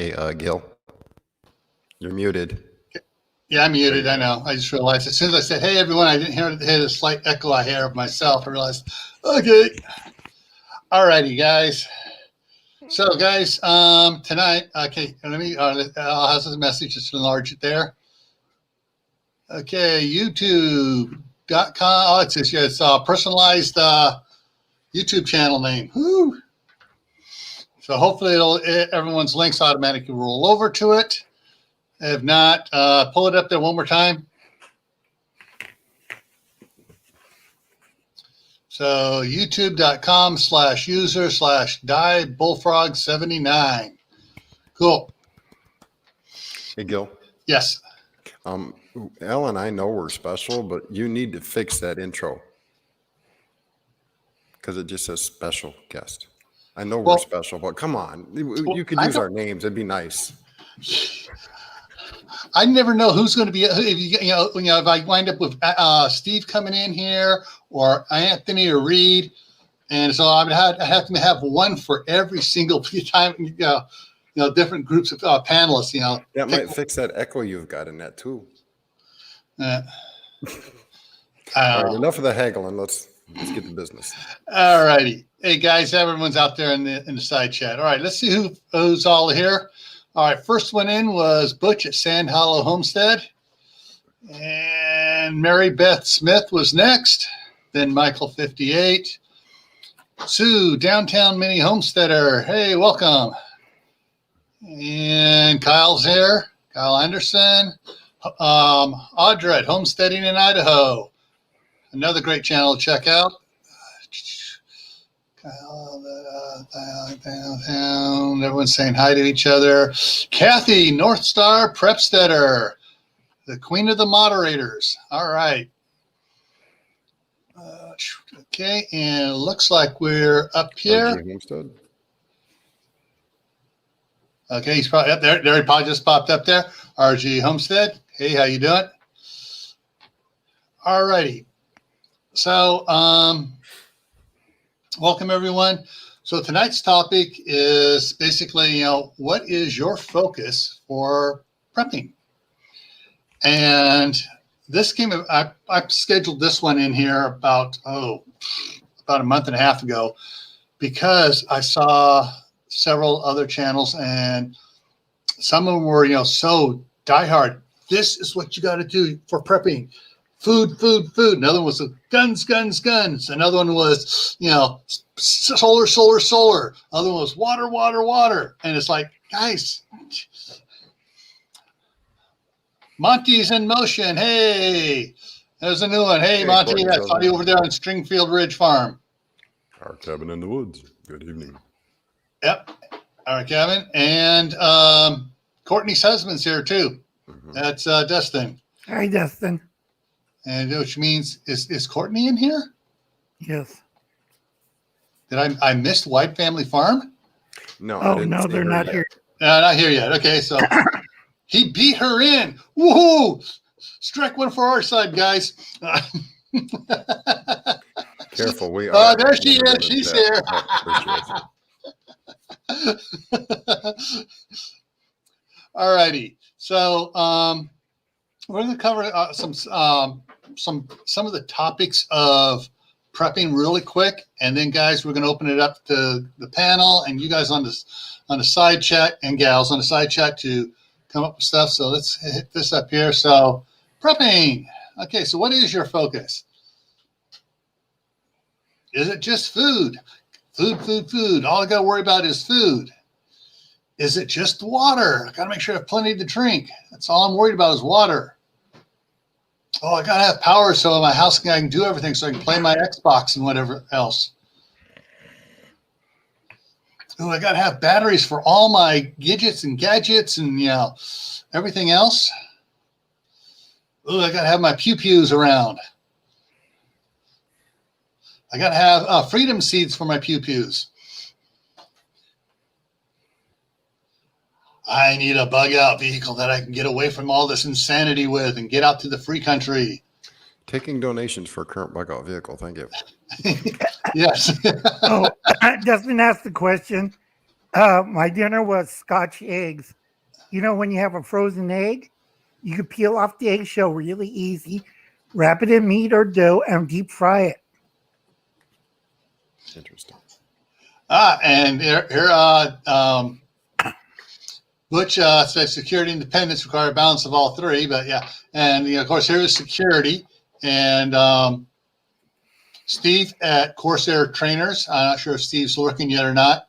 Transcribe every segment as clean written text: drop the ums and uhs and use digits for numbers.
Hey, Gil, you're muted. Yeah, I'm muted. I know. I just realized as soon as I said, "Hey, everyone," I didn't hear a slight echo I hear of myself. I realized, okay. All righty, guys. So, guys, tonight, okay, let me, I'll have the message, just enlarge it there. Okay, YouTube.com. Oh, it's personalized YouTube channel name. Woo. So hopefully everyone's links automatically roll over to it. If not, pull it up there one more time. So youtube.com/user/diebullfrog79. Cool. Hey, Gil. Yes. Al and I know we're special, but you need to fix that intro because it just says special guest. I know we're special, but come on. You could use our names. It'd be nice. I never know who's going to be, if I wind up with Steve coming in here or Anthony or Reed. And so I would have to have one for every single time, different groups of panelists, That might fix that echo you've got in that too. All right, enough of the haggling. Let's get to business. All righty. Hey, guys, everyone's out there in the side chat. All right, let's see who's all here. All right, first one in was Butch at Sand Hollow Homestead. And Mary Beth Smith was next. Then Michael 58. Sue, Downtown Mini Homesteader. Hey, welcome. And Kyle's here. Kyle Anderson. Audra at Homesteading in Idaho. Another great channel to check out. Downtown. Everyone's saying hi to each other. Kathy, North Star Prepsteader. The queen of the moderators. All right. Okay, and it looks like we're up here. Okay, he's probably up there. There he probably just popped up there. RG Homestead. Hey, how you doing? All righty. So, welcome everyone. So tonight's topic is basically, what is your focus for prepping? And this came, I scheduled this one in here about a month and a half ago because I saw several other channels and some of them were, so diehard. This is what you got to do for prepping. Food, food, food. Another one was guns, guns, guns. Another one was, solar, solar, solar. Another one was water, water, water. And it's like, guys, Monty's in motion. Hey, there's a new one. Hey, Monty, I saw you over there on Stringfield Ridge Farm. Our cabin in the woods. Good evening. Yep. All right, Kevin. And Courtney's husband's here too. Mm-hmm. That's Dustin. Hi, Dustin. And which means, is Courtney in here? Yes. Did I missed White Family Farm? No. Oh, no, they're not here. No, not here yet. Okay, so he beat her in. Woohoo! Strike one for our side, guys. Careful, we are. Oh, there she is. She's here. All righty. So we're going to cover some of the topics of prepping really quick, and then guys, we're going to open it up to the panel and you guys on the side chat and gals on the side chat to come up with stuff. So let's hit this up here. So prepping. Okay, so what is your focus? Is it just food? Food, food, food. All I got to worry about is food. Is it just water? I got to make sure I have plenty to drink. That's all I'm worried about is water. Oh, I got to have power so in my house I can do everything so I can play my Xbox and whatever else. Oh, I got to have batteries for all my gadgets and everything else. Oh, I got to have my pew-pews around. I got to have freedom seeds for my pew-pews. I need a bug-out vehicle that I can get away from all this insanity with and get out to the free country. Taking donations for a current bug-out vehicle. Thank you. Yes. Oh, Dustin asked the question, My dinner was Scotch eggs. You know, when you have a frozen egg, you can peel off the eggshell really easy, wrap it in meat or dough, and deep fry it. Interesting. And here Butch says security and independence require a balance of all three. But yeah, and of course, here is security. And Steve at Corsair Trainers, I'm not sure if Steve's lurking yet or not,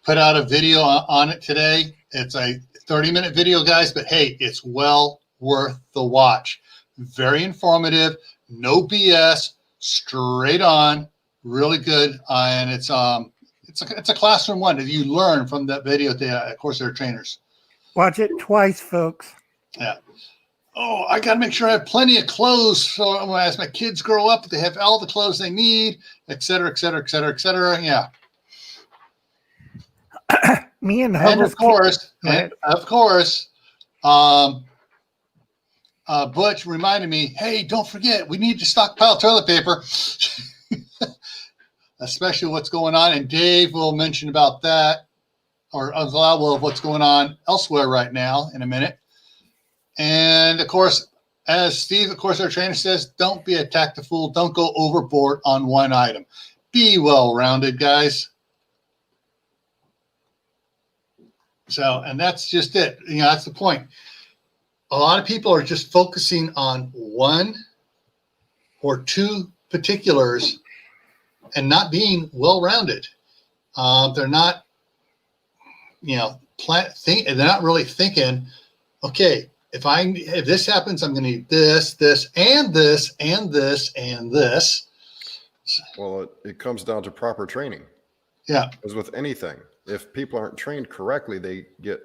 put out a video on it today. It's a 30-minute video, guys, but hey, it's well worth the watch. Very informative, no BS, straight on, really good. And it's a classroom one that you learn from that video at Corsair Trainers. Watch it twice, folks. Yeah. Oh, I got to make sure I have plenty of clothes. So as my kids grow up, they have all the clothes they need, et cetera, et cetera, et cetera, et cetera. Yeah. Me and And Hubble's of course, Butch reminded me, hey, don't forget, we need to stockpile toilet paper, especially what's going on. And Dave will mention about that, or Uncle Al will, of what's going on elsewhere right now in a minute. And of course, as Steve, of course, our trainer says, don't be a tactful. Don't go overboard on one item. Be well-rounded, guys. So, and that's just it. That's the point. A lot of people are just focusing on one or two particulars and not being well-rounded. They're not, they're not really thinking, okay, if this happens, I'm going to need this, and this, and this, and this. Well, it comes down to proper training. Yeah. As with anything, if people aren't trained correctly, they get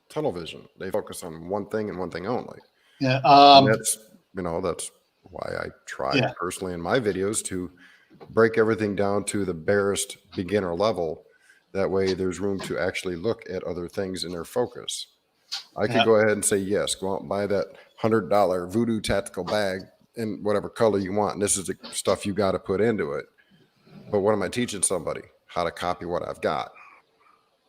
tunnel vision. They focus on one thing and one thing only. Yeah. And that's why I try personally in my videos to break everything down to the barest beginner level. That way there's room to actually look at other things in their focus. I could go ahead and say, yes, go out and buy that $100 Voodoo tactical bag in whatever color you want. And this is the stuff you got to put into it. But what am I teaching somebody? How to copy what I've got.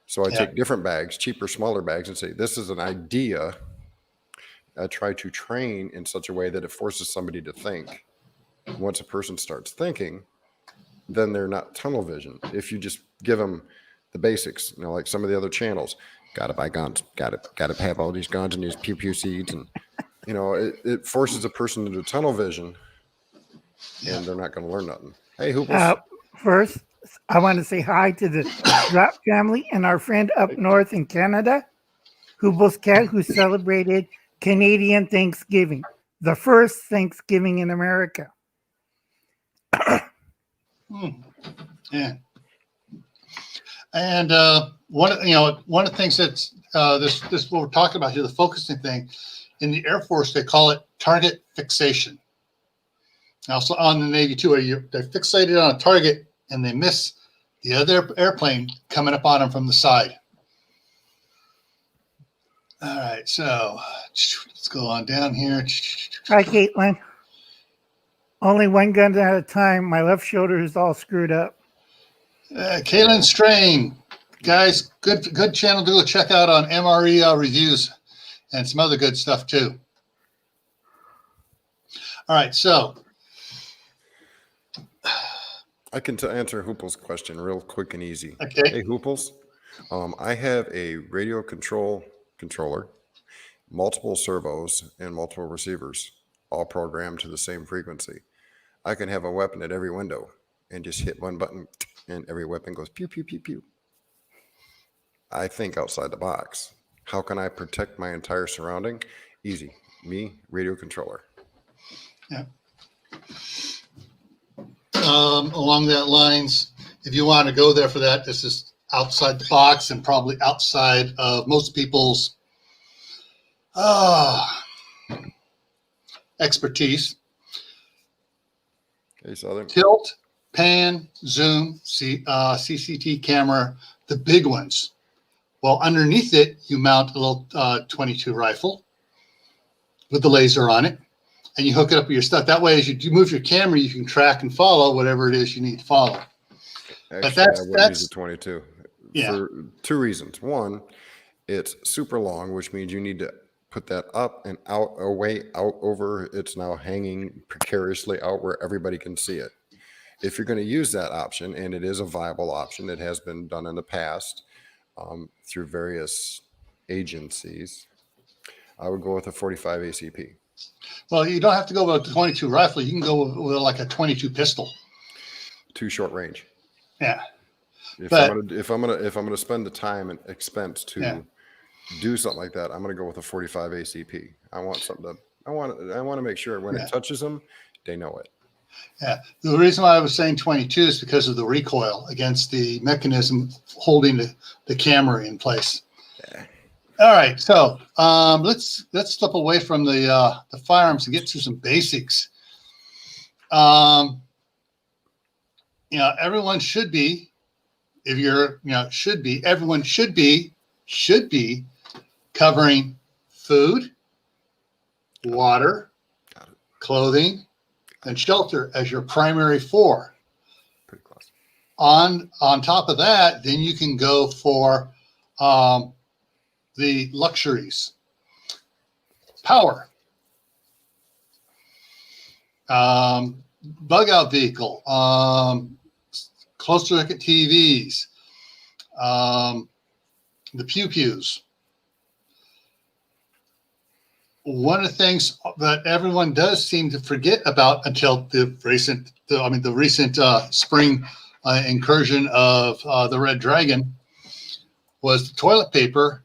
So I take different bags, cheaper, smaller bags, and say, this is an idea. I try to train in such a way that it forces somebody to think. Once a person starts thinking, then they're not tunnel vision. If you just give them the basics, like some of the other channels, got to buy guns, got to have all these guns and these pew seeds, and it forces a person into tunnel vision, and they're not going to learn nothing. Hey, Hooples. First, I want to say hi to the Drop family and our friend up north in Canada, Hooples Cat, who celebrated Canadian Thanksgiving, the first Thanksgiving in America. Yeah. And one of the things that's this what we're talking about here, the focusing thing, in the Air Force they call it target fixation. Also on the Navy too, they're fixated on a target and they miss the other airplane coming up on them from the side. All right, so let's go on down here. Hi, Caitlin. Only one gun at a time. My left shoulder is all screwed up. Kaylin Strain, guys, good channel to go check out on MRE reviews and some other good stuff too. All right, so I can answer Hoople's question real quick and easy. Okay. Hey, Hooples, I have a radio controller, multiple servos, and multiple receivers, all programmed to the same frequency. I can have a weapon at every window and just hit one button, and every weapon goes pew, pew, pew, pew. I think outside the box. How can I protect my entire surrounding? Easy. Me, radio controller. Yeah. Along that lines, if you want to go there for that, this is outside the box and probably outside of most people's expertise. Okay, Southern. Tilt, pan, zoom, CCT camera, the big ones. Well, underneath it, you mount a little 22 rifle with the laser on it, and you hook it up with your stuff. That way, as you move your camera, you can track and follow whatever it is you need to follow. Actually, But I wouldn't use the 22. for two reasons. One, it's super long, which means you need to put that up and out, away, out over. It's now hanging precariously out where everybody can see it. If you're going to use that option, and it is a viable option, it has been done in the past through various agencies, I would go with a 45 ACP. Well, you don't have to go with a 22 rifle. You can go with like a 22 pistol. Too short range. Yeah. If I'm gonna spend the time and expense to do something like that, I'm gonna go with a 45 ACP. I want to make sure when it touches them, they know it. Yeah. The reason why I was saying 22 is because of the recoil against the mechanism holding the camera in place. Yeah. All right. So let's step away from the firearms and get to some basics. Everyone should be, everyone should be covering food, water, clothing, and shelter as your primary four. Pretty close. On top of that, then you can go for the luxuries. Power. Bug out vehicle. Closed circuit TVs. The pew-pews. One of the things that everyone does seem to forget about until the recent spring incursion of the Red Dragon was the toilet paper,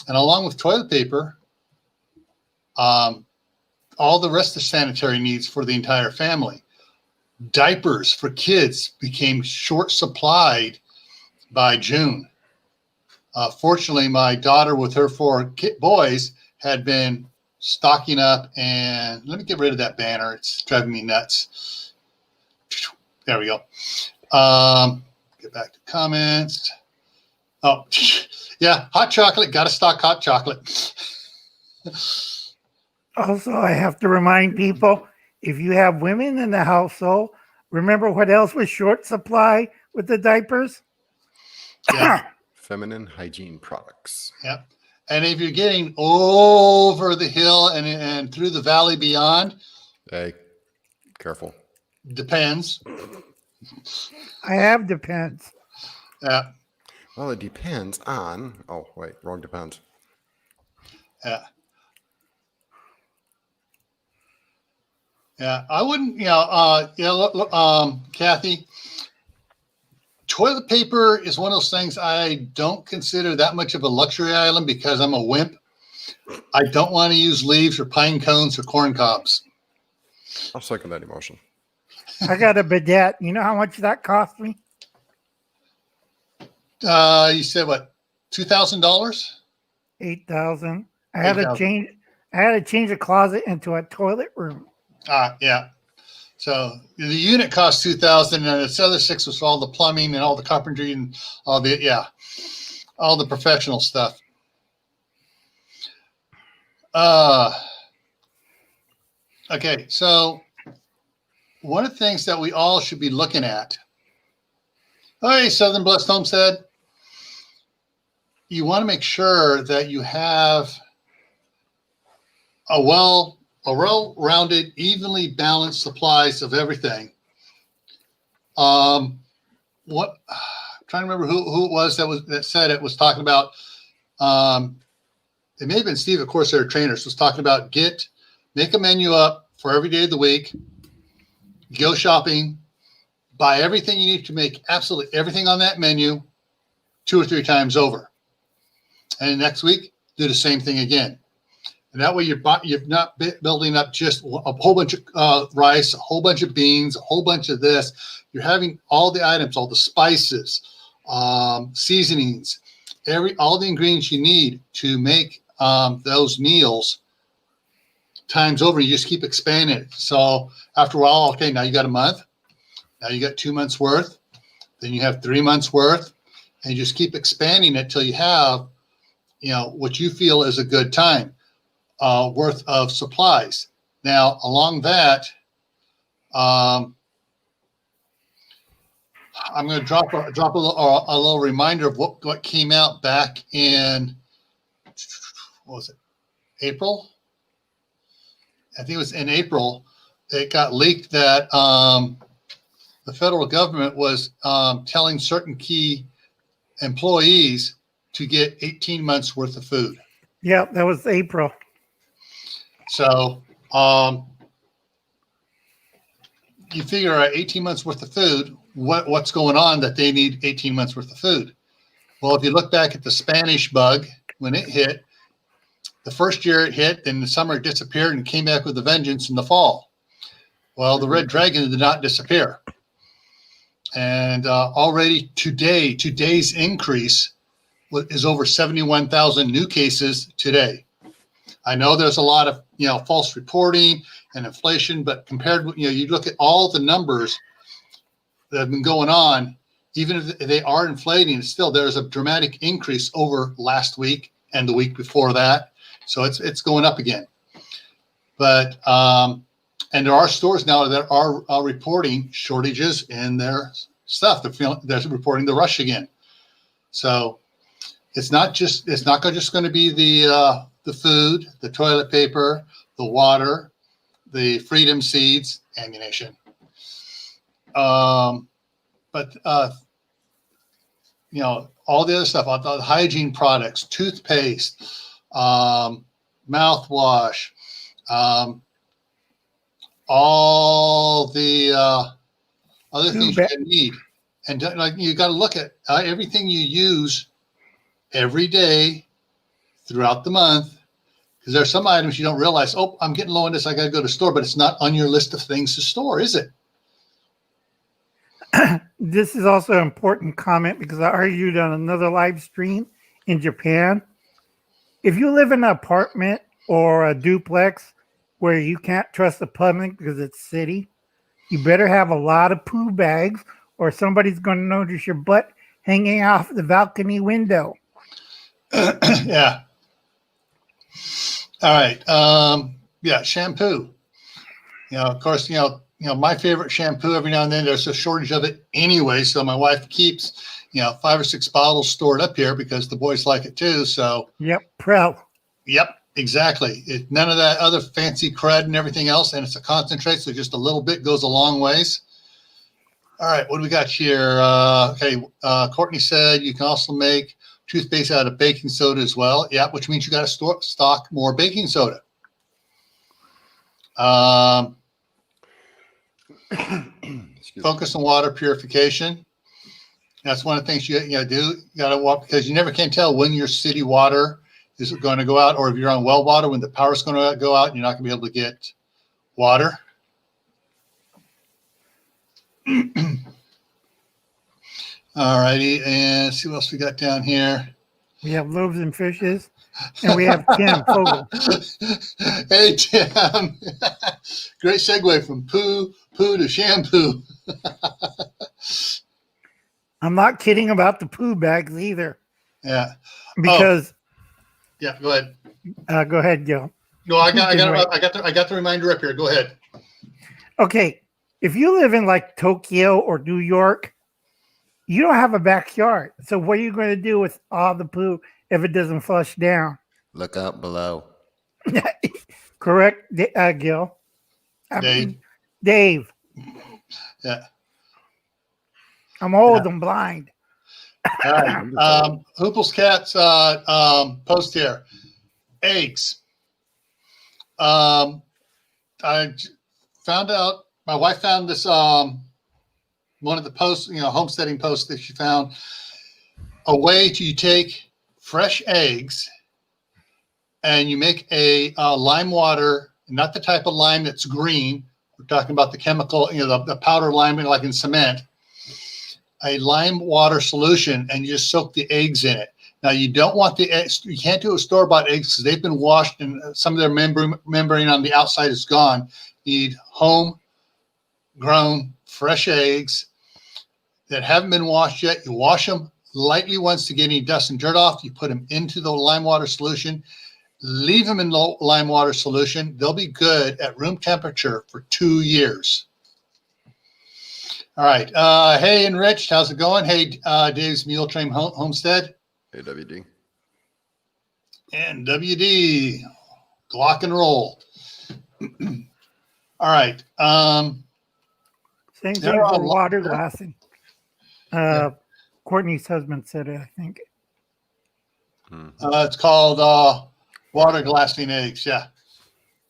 and along with toilet paper, all the rest of the sanitary needs for the entire family. Diapers for kids became short supplied by June. Fortunately, my daughter with her 4 boys had been stocking up, and let me get rid of that banner. It's driving me nuts. There we go. Get back to comments. Oh, yeah, hot chocolate. Got to stock hot chocolate. Also, I have to remind people, if you have women in the household, remember what else was short supply with the diapers? Yeah. Feminine hygiene products. Yep. And if you're getting over the hill and through the valley beyond, hey, careful. Depends. I have depends. Yeah. Well, it depends on. Oh, wait, wrong depends. Yeah. Yeah. I wouldn't. Kathy. Toilet paper is one of those things I don't consider that much of a luxury item because I'm a wimp. I don't want to use leaves or pine cones or corn cobs. I'll second that emotion. I got a bidet. You know how much that cost me? You said what? $2,000? $8,000. I had to change a closet into a toilet room. Yeah. So the unit cost $2,000, and this other $6,000 was for all the plumbing and all the carpentry and all the professional stuff. Okay, so one of the things that we all should be looking at. Hey, Southern Blessed Homestead. You want to make sure that you have a well-rounded, evenly balanced supplies of everything. I'm trying to remember who it was that said it, was talking about. It may have been Steve at Corsair Trainers, was talking about make a menu up for every day of the week, go shopping, buy everything you need to make absolutely everything on that menu 2 or 3 times over. And next week, do the same thing again. And that way you're not building up just a whole bunch of rice, a whole bunch of beans, a whole bunch of this. You're having all the items, all the spices, seasonings, all the ingredients you need to make those meals times over. You just keep expanding it. So after a while, okay, now you got a month. Now you got 2 months worth. Then you have 3 months worth. And you just keep expanding it till you have, what you feel is a good time. Worth of supplies. Now, along that, I'm going to drop a little reminder of what came out back in, what was it, April? I think it was in April. It got leaked that the federal government was telling certain key employees to get 18 months worth of food. Yeah, that was April. So you figure out 18 months worth of food, what's going on that they need 18 months worth of food? Well, if you look back at the Spanish bug, when it hit, the first year it hit, then the summer it disappeared and came back with a vengeance in the fall. Well, the red dragon did not disappear. And already today's increase is over 71,000 new cases today. I know there's a lot of, false reporting and inflation, but compared with, you look at all the numbers that have been going on, even if they are inflating, still there's a dramatic increase over last week and the week before that. So it's going up again. But, and there are stores now that are reporting shortages in their stuff. They're reporting the rush again. So it's not just going to be the food, the toilet paper, the water, the freedom seeds, ammunition. But all the other stuff, the hygiene products, toothpaste, mouthwash, all the other things you need. And you got to look at everything you use every day throughout the month, because there are some items you don't realize, oh, I'm getting low on this, I got to go to the store, but it's not on your list of things to store, is it? This is also an important comment because I argued on another live stream in Japan. If you live in an apartment or a duplex where you can't trust the public because it's city, you better have a lot of poo bags or somebody's going to notice your butt hanging off the balcony window. Yeah. All right. Yeah, shampoo. Of course, my favorite shampoo, every now and then there's a shortage of it anyway. So my wife keeps, 5 or 6 bottles stored up here because the boys like it too. So yep, Pro. Yep, exactly. None of that other fancy crud and everything else. And it's a concentrate. So just a little bit goes a long ways. All right. What do we got here? Courtney said you can also make toothpaste out of baking soda as well. Yeah, which means you got to stock more baking soda. Focus on water purification. That's one of the things you do. You got to walk, because you never can tell when your city water is going to go out, or if you're on well water, when the power's going to go out, you're not going to be able to get water. All righty, and see what else we got down here. We have loaves and fishes, and we have Tim Fogel. Hey, Tim. Great segue from poo to shampoo. I'm not kidding about the poo bags either. Yeah. Because. Yeah, go ahead. Go ahead, Gil. No, I got the reminder up here. Go ahead. Okay. If you live in like Tokyo or New York, you don't have a backyard. So what are you going to do with all the poo if it doesn't flush down? Look out below. Correct, Gil? Dave. Yeah. I'm old and blind. All right. Hoople's Cat's post here. Eggs. I found out, my wife found this, one of the posts, homesteading posts that she found, a way to take fresh eggs and you make a lime water, not the type of lime that's green. We're talking about the chemical, the powder lime, like in cement, a lime water solution, and you just soak the eggs in it. Now, you don't want the eggs, you can't do a store-bought eggs because they've been washed and some of their membrane on the outside is gone. You need home-grown, fresh eggs that haven't been washed yet. You wash them lightly once to get any dust and dirt off. You put them into the lime water solution. Leave them in lime water solution. They'll be good at room temperature for 2 years. All right. Hey, Enriched, how's it going? Hey, Dave's Mule Train Homestead. Hey, WD. And WD, Glock and Roll. All right. Same thing for water glassing. Courtney's husband said it, I think. It's called water glassing eggs. Yeah.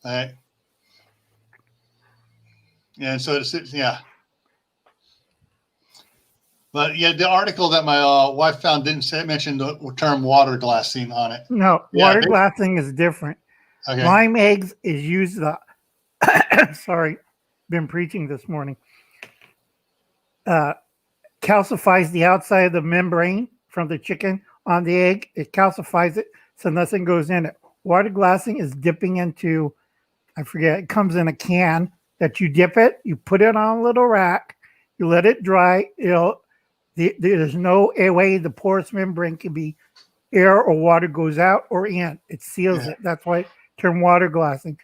All right. And so it's, yeah. But yeah, the article that my wife found didn't mention the term water glassing on it. No, water glassing is different. Okay. Lime eggs is used sorry, been preaching this morning. Calcifies the outside of the membrane from the chicken on the egg. It calcifies it so nothing goes in it. Water glassing is dipping into, I forget, it comes in a can that you dip it, you put it on a little rack, you let it dry. There's no way the porous membrane can be air or water goes out or in. It seals it. That's why term water glassing.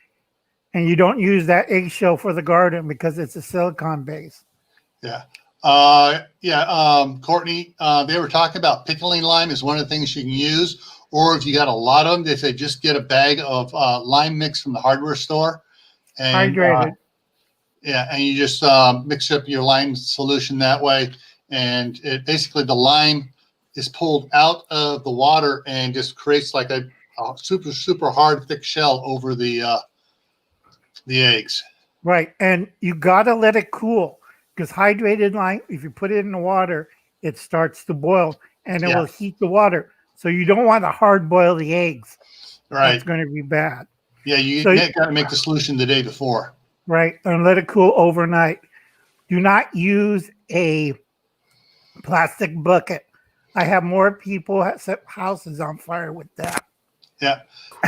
And you don't use that eggshell for the garden because it's a silicone base. Yeah. Courtney, they were talking about pickling lime is one of the things you can use. Or if you got a lot of them, they say just get a bag of lime mix from the hardware store. And, hydrated. And you just mix up your lime solution that way. And it basically the lime is pulled out of the water and just creates like a super, super hard, thick shell over the eggs. Right. And you got to let it cool because hydrated lime, if you put it in the water, it starts to boil and it will heat the water. So you don't want to hard boil the eggs. Right. It's going to be bad. Yeah, you got to make the solution the day before. Right. And let it cool overnight. Do not use a plastic bucket. I have more people set houses on fire with that. Yeah.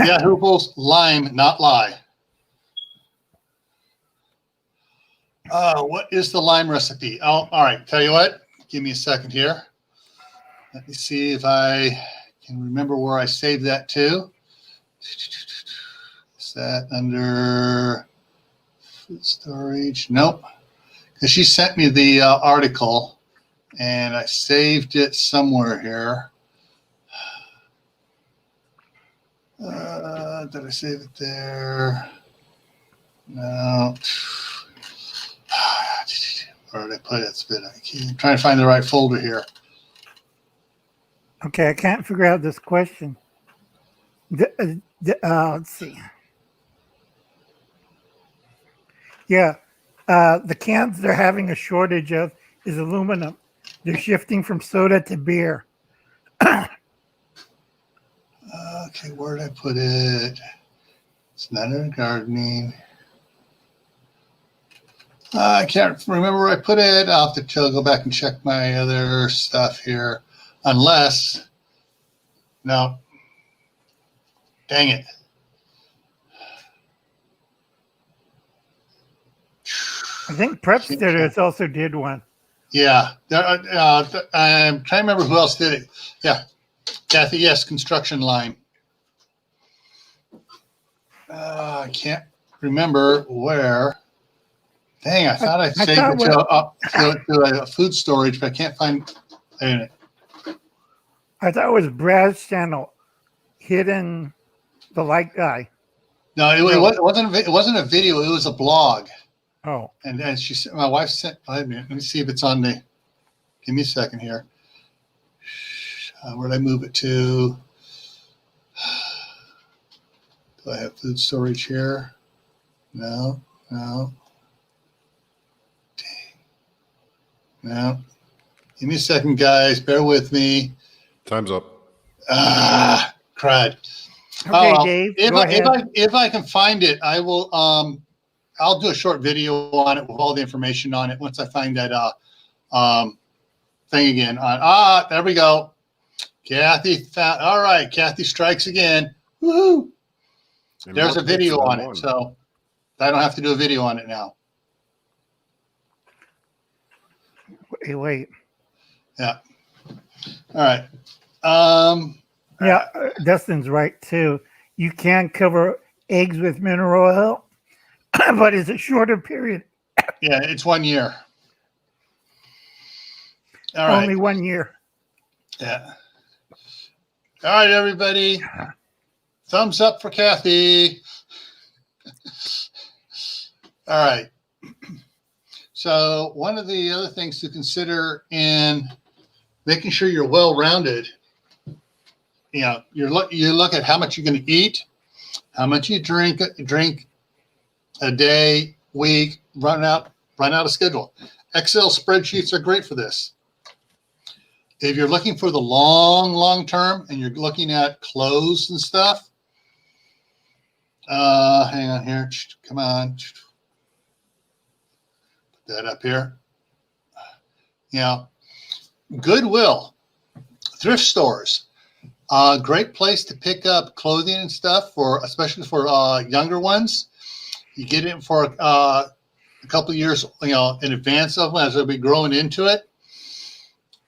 Yeah, Hooples, lime, not lie. What is the lime recipe? Oh, all right. Tell you what, give me a second here. Let me see if I can remember where I saved that to. Is that under food storage? Nope. Because she sent me the article and I saved it somewhere here. Did I save it there? No. Where did I put it? I'm trying to find the right folder here. Okay, I can't figure out this question. Let's see. Yeah, the cans they're having a shortage of is aluminum. They're shifting from soda to beer. Okay, where did I put it? It's not in gardening. I can't remember where I put it. I'll have to go back and check my other stuff here. Unless, no. Dang it. I think Prep Stitters also did one. Yeah. I'm trying to remember who else did it. Yeah. Kathy, yes, construction lime. I can't remember where. Dang, I thought I saved it to a food storage, but I can't find it. I thought it was Brad's channel, Hidden the Light Guy. No, it wasn't a video. It was a blog. Oh. And my wife sent. Let me see if it's on the. Give me a second here. Where did I move it to? Do I have food storage here? No. Dang. No. Give me a second, guys. Bear with me. Time's up. Crud. Okay, Dave. If I can find it, I will. I'll do a short video on it with all the information on it once I find that thing again. There we go. Kathy found. All right, Kathy strikes again. Woohoo! There's a video on it, so I don't have to do a video on it now. Wait. Yeah. All right. Yeah, Dustin's right too. You can cover eggs with mineral oil, but it's a shorter period. Yeah, it's 1 year. All right. Only 1 year. Yeah. All right, everybody. Thumbs up for Kathy. All right. So one of the other things to consider in making sure you're well-rounded, you know, you look at how much you're going to eat, how much you drink a day, week, run out of schedule. Excel spreadsheets are great for this. If you're looking for the long term and you're looking at clothes and stuff, hang on here. Come on. Put that up here. You know, Goodwill, thrift stores, great place to pick up clothing and stuff especially for younger ones. You get it for a couple of years, you know, in advance of them as they'll be growing into it.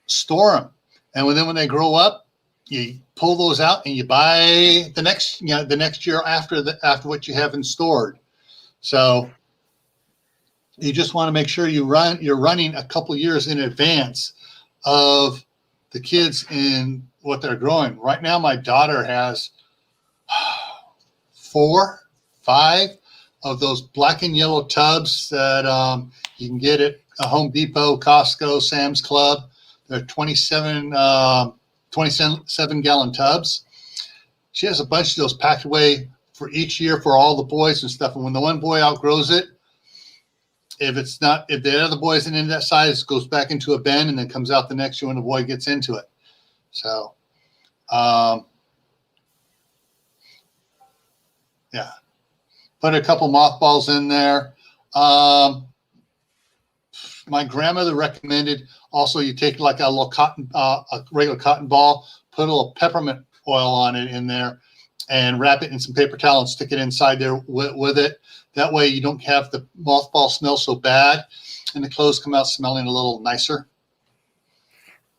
Store them, and when they grow up, you pull those out and you buy the next year after what you haven't stored. So you just want to make sure you're running a couple of years in advance of the kids in what they're growing. Right now, my daughter has 4, 5 of those black and yellow tubs that you can get at Home Depot, Costco, Sam's Club. They're 27-gallon tubs. She has a bunch of those packed away for each year for all the boys and stuff. And when the one boy outgrows it, if the other boy isn't in that size, it goes back into a bin and then comes out the next year when the boy gets into it. So, yeah, put a couple mothballs in there. My grandmother recommended also you take like a little a regular cotton ball, put a little peppermint oil on it in there, and wrap it in some paper towel and stick it inside there with it. That way you don't have the mothball smell so bad, and the clothes come out smelling a little nicer.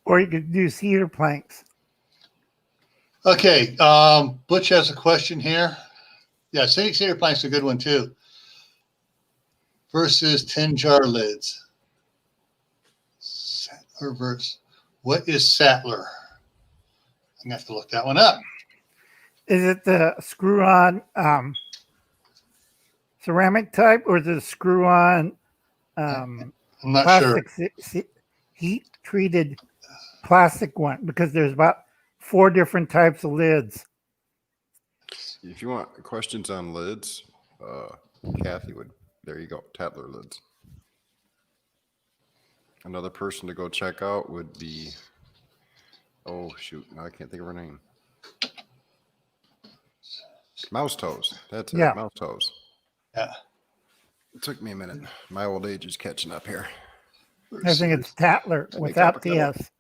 Or you could do cedar planks. Okay, Butch has a question here. Yeah, cedar planks are a good one too. Versus 10-jar lids. What is Sattler? I'm gonna have to look that one up. Is it the screw-on ceramic type, or the screw-on I'm not plastic sure. heat-treated plastic one? Because there's about 4 different types of lids. If you want questions on lids, Kathy would. There you go, Tatler lids. Another person to go check out would be, oh shoot, now I can't think of her name. Mouse Toes. That's it. Yeah. Mouse Toes. Yeah. It took me a minute. My old age is catching up here. I think it's Tatler without the S.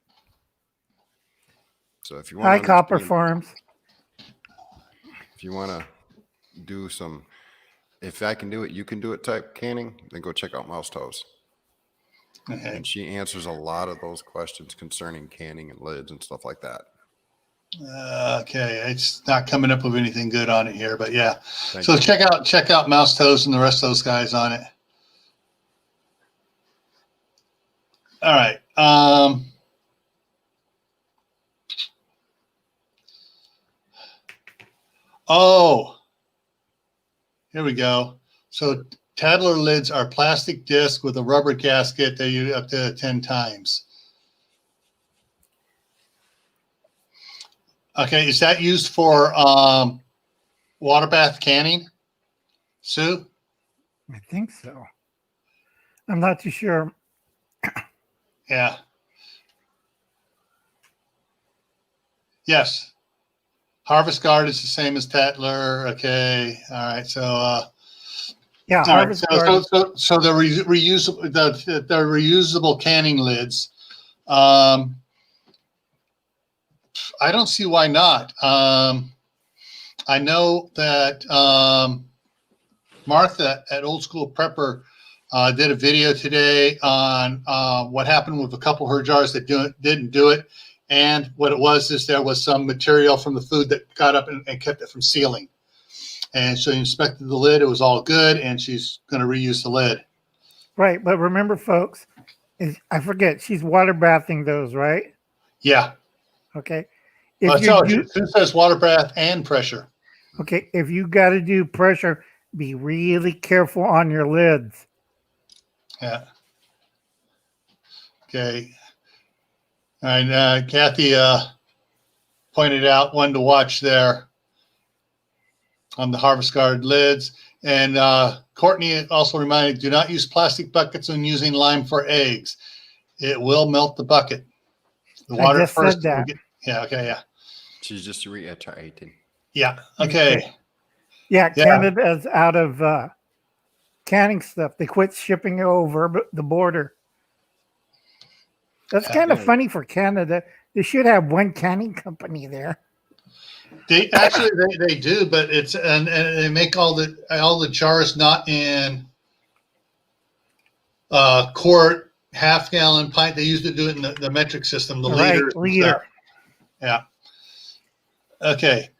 So if you want, Hi, Copper Farms. If you want to do some, if I can do it, you can do it type canning, then go check out Mouse Toes. Okay. And she answers a lot of those questions concerning canning and lids and stuff like that. Okay, it's not coming up with anything good on it here, but yeah. Thank so you. check out Mouse Toes and the rest of those guys on it. All right. Oh, here we go. So Tadler lids are plastic disc with a rubber gasket. They use up to 10 times. Okay, is that used for water bath canning, Sue? I think so. I'm not too sure. Yeah. Yes. Harvest Guard is the same as Tatler. Okay. All right. So yeah, all Harvest right. Guard. So the reusable the reusable canning lids. I don't see why not. I know that Martha at Old School Prepper did a video today on what happened with a couple of her jars that didn't do it. And what it was is there was some material from the food that got up and kept it from sealing. And so you inspected the lid. It was all good. And she's going to reuse the lid. Right. But remember, folks, I forget. She's water bathing those, right? Yeah. Okay. Well, If you do, Sue says water bath and pressure. okay, if you got to do pressure, be really careful on your lids. Yeah. Okay. And Kathy pointed out one to watch there on the harvest guard lids. And Courtney also reminded, do not use plastic buckets when using lime for eggs. It will melt the bucket. The water I just first. said that. Yeah. Okay. Yeah. She's just reiterating. Yeah. Okay. Yeah, Yeah. Canada's out of canning stuff. They quit shipping it over the border. That's kind of funny for Canada. They should have one canning company there. They do, but it's and they make all the jars not in quart, half gallon, pint. They used to do it in the metric system, the liters. Liter. Yeah. Okay.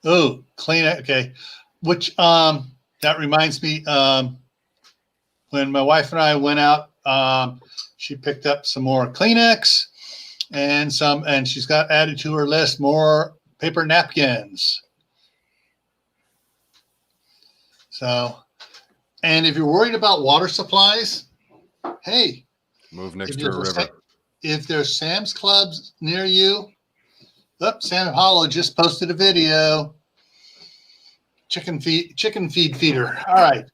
Oh, clean it. Okay. Which that reminds me, when my wife and I went out, she picked up some more Kleenex and she's got added to her list more paper napkins. So, and if you're worried about water supplies, hey, move next to a river. If there's Sam's Clubs near you, Sam Hollow just posted a video. Chicken feed feeder. All right.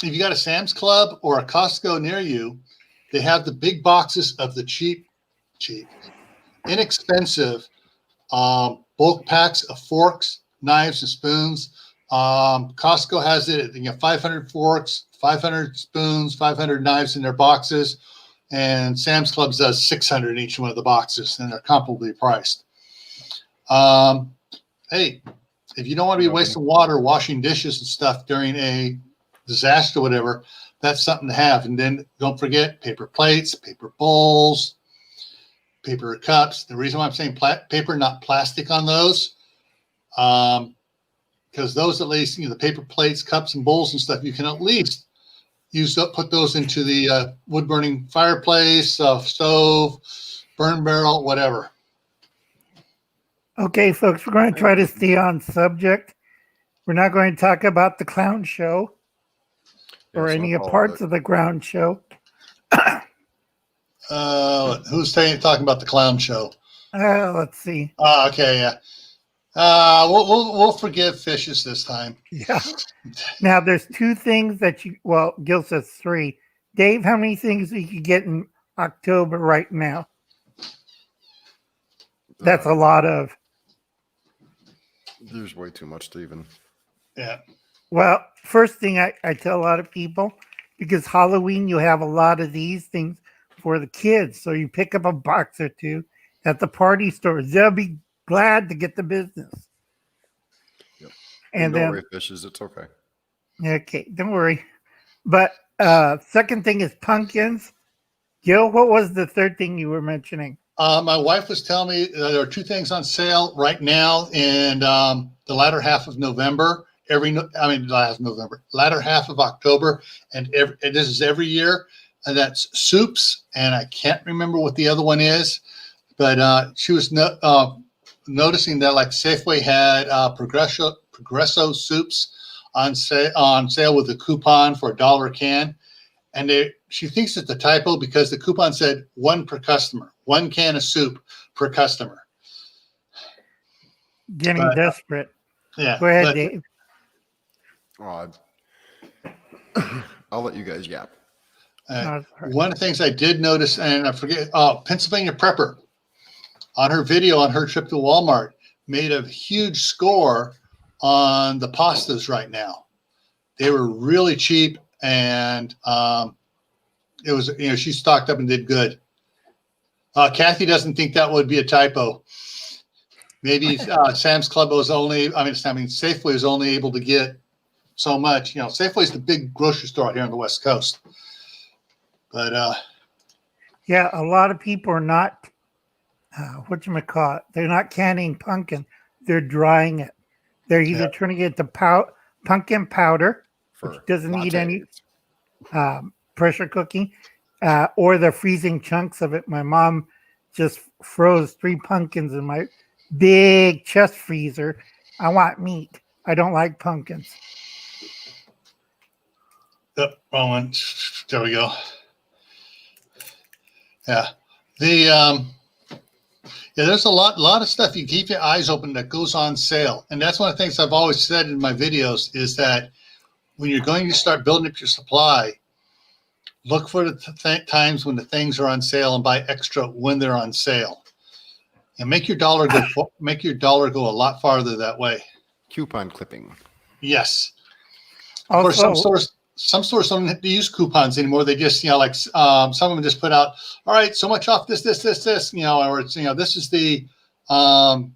If you got a Sam's Club or a Costco near you, they have the big boxes of the cheap, inexpensive bulk packs of forks, knives, and spoons. Costco has it. 500 forks, 500 spoons, 500 knives in their boxes, and Sam's Club does 600 in each one of the boxes, and they're comparably priced. Hey, if you don't want to be wasting water washing dishes and stuff during a disaster or whatever, that's something to have. And then don't forget paper plates, paper bowls, paper cups. The reason why I'm saying paper, not plastic on those, because those at least, the paper plates, cups, and bowls and stuff, you can at least put those into the wood burning fireplace, stove, burn barrel, whatever. Okay, folks, we're going to try to stay on subject. We're not going to talk about the clown show or any parts of the clown show. Who's talking about the clown show? Let's see. Okay, yeah. We'll forgive fishes this time. Yeah. Now, there's two things that Gil says 3. Dave, how many things you could get in October right now? That's a lot of. There's way too much to even. Yeah. Well, first thing I tell a lot of people, because Halloween, you have a lot of these things for the kids. So you pick up a box or two at the party stores. They'll be glad to get the business. Yep. And don't then, worry, fishes. It's okay. Okay, don't worry. But second thing is pumpkins. Gil, what was the third thing you were mentioning? My wife was telling me there are 2 things on sale right now in the latter half of November. Latter half of October, and this is every year. And that's soups, and I can't remember what the other one is, but she was noticing that like Safeway had Progresso soups on sale with a coupon for $1 a can, and she thinks it's a typo because the coupon said 1 per customer, 1 can of soup per customer. Getting desperate. Yeah. Go ahead, Dave. I'll let you guys yap. One of the things I did notice, and I forget, Pennsylvania Prepper on her video on her trip to Walmart made a huge score on the pastas right now. They were really cheap, and it was, she stocked up and did good. Kathy doesn't think that would be a typo. Maybe Sam's Club was Safeway was only able to get so much. Safeway is the big grocery store out here on the West Coast. But yeah, a lot of people are not whatchamacallit. They're not canning pumpkin. They're drying it. They're either turning it to pumpkin powder, which doesn't need any. pressure cooking, or the freezing chunks of it. My mom just froze 3 pumpkins in my big chest freezer. I want meat. I don't like pumpkins. Yep, wrong one. There we go. Yeah. There's a lot of stuff. You keep your eyes open that goes on sale. And that's one of the things I've always said in my videos is that when you're going to start building up your supply, look for the times when the things are on sale and buy extra when they're on sale. And make your dollar go a lot farther that way. Coupon clipping. Yes. Also, Of course, some stores don't use coupons anymore. They just, like some of them just put out, all right, so much off this, or it's, this is the 10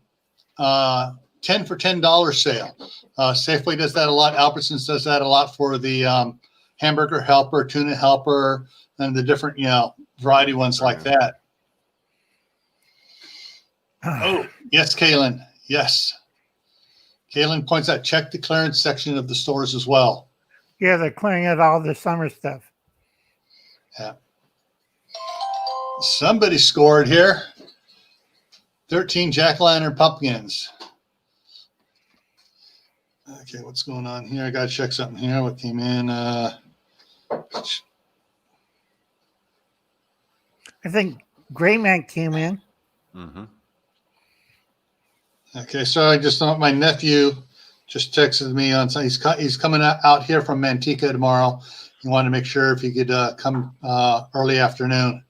for $10 sale. Safeway does that a lot. Albertsons does that a lot for the hamburger helper, tuna helper, and the different, variety ones like that. Oh, yes, Kaylin. Yes. Kaylin points out, check the clearance section of the stores as well. yeah, they're clearing out all the summer stuff. Yeah. Somebody scored here. 13 jack-o'-lantern pumpkins. Okay, what's going on here? I got to check something here. What came in? I think Gray Man came in. Mm-hmm. Okay, so I just thought my nephew just texted me on Sunday. He's coming out here from Manteca tomorrow. He wanted to make sure if he could come early afternoon.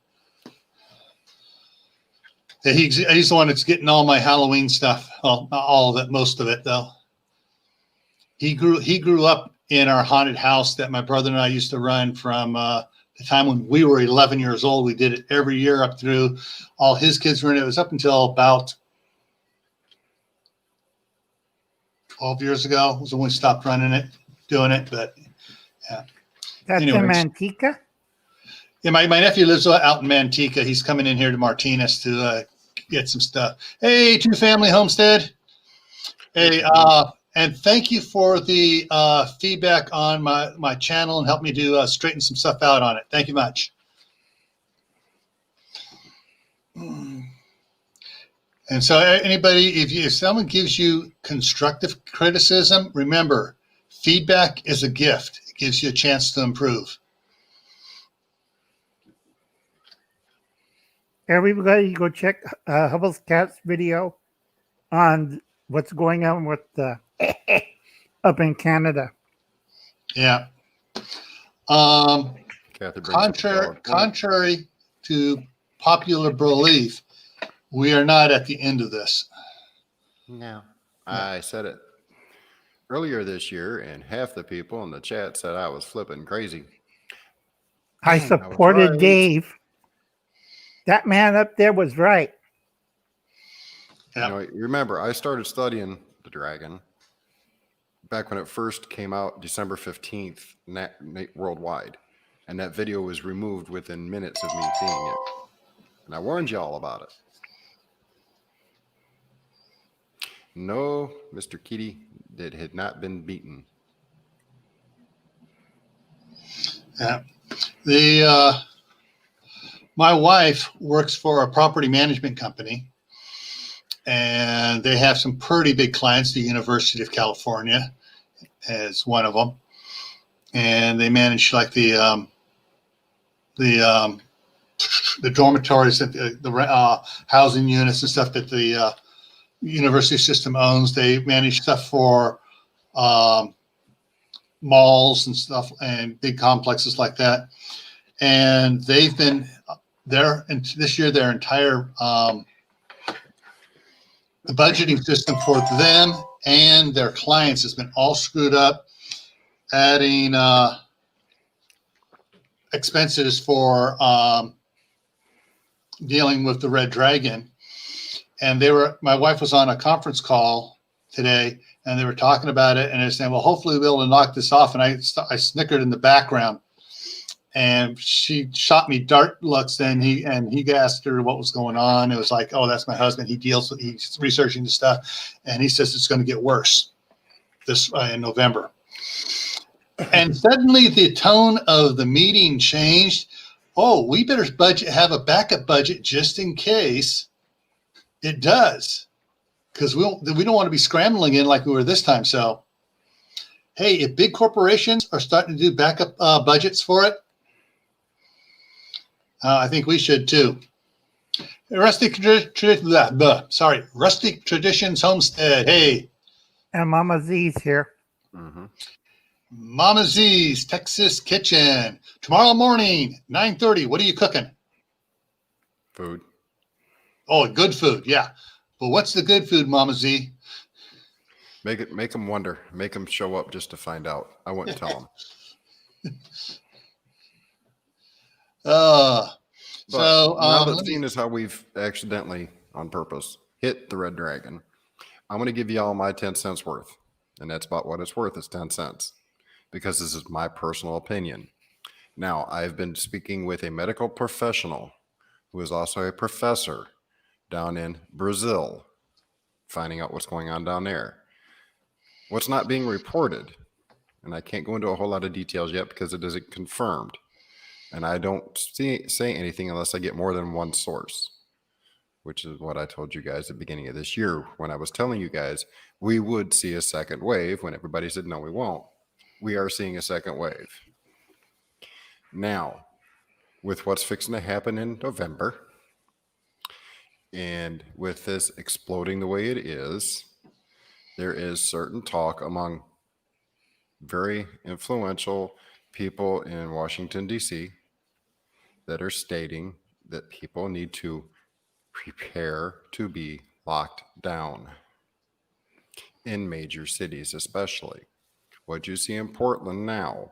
Yeah, he's the one that's getting all my Halloween stuff. Well, not all of it, most of it though. He grew up in our haunted house that my brother and I used to run from the time when we were 11 years old. We did it every year up through all his kids were in it. It was up until about 12 years ago was when we stopped doing it. But yeah. That's in Manteca? Yeah, my nephew lives out in Manteca. He's coming in here to Martinez to get some stuff. Hey, Two Family Homestead. Hey, and thank you for the feedback on my channel and help me to straighten some stuff out on it. Thank you much. And so anybody, if someone gives you constructive criticism, remember, feedback is a gift. It gives you a chance to improve. Everybody go check Hubble's Cat's video on what's going on with up in Canada. Yeah. Contrary to popular belief, we are not at the end of this. No. I said it earlier this year, and half the people in the chat said I was flipping crazy. I supported Dave. That man up there was right. Yeah. You remember, I started studying the dragon back when it first came out, December 15th, worldwide. And that video was removed within minutes of me seeing it. And I warned you all about it. No, Mr. Kitty, that had not been beaten. Yeah. My wife works for a property management company, and they have some pretty big clients. The University of California is one of them, and they manage like the dormitories and the housing units and stuff that the university system owns. They manage stuff for malls and stuff and big complexes like that. And they've been there, and this year their entire the budgeting system for them and their clients has been all screwed up, adding expenses for dealing with the Red Dragon. And my wife was on a conference call today, and they were talking about it, and they're saying, well, hopefully we'll be able to knock this off. And I snickered in the background, and she shot me dart looks. Then he asked her what was going on. It was like, oh, that's my husband. He's researching the stuff, and he says it's going to get worse this in November. And suddenly the tone of the meeting changed. Oh, we better have a backup budget just in case it does, because we don't want to be scrambling in like we were this time. So, hey, if big corporations are starting to do backup budgets for it, I think we should too. Rustic Traditions Homestead. Hey. And Mama Z's here. Mm-hmm. Mama Z's Texas Kitchen. Tomorrow morning, 9:30. What are you cooking? Food. Oh, good food. Yeah. But what's the good food, Mama Z? Make them wonder. Make them show up just to find out. I wouldn't tell them. So now that seeing is how we've accidentally, on purpose, hit the red dragon, I'm going to give you all my 10 cents worth. And that's about what it's worth, is 10 cents. Because this is my personal opinion. Now, I've been speaking with a medical professional who is also a professor down in Brazil, finding out what's going on down there. What's not being reported, and I can't go into a whole lot of details yet because it isn't confirmed, and I don't say anything unless I get more than one source, which is what I told you guys at the beginning of this year when I was telling you guys we would see a second wave when everybody said, no, we won't. We are seeing a second wave. Now, with what's fixing to happen in November, and with this exploding the way it is, there is certain talk among very influential people in Washington, D.C. that are stating that people need to prepare to be locked down in major cities, especially. What you see in Portland now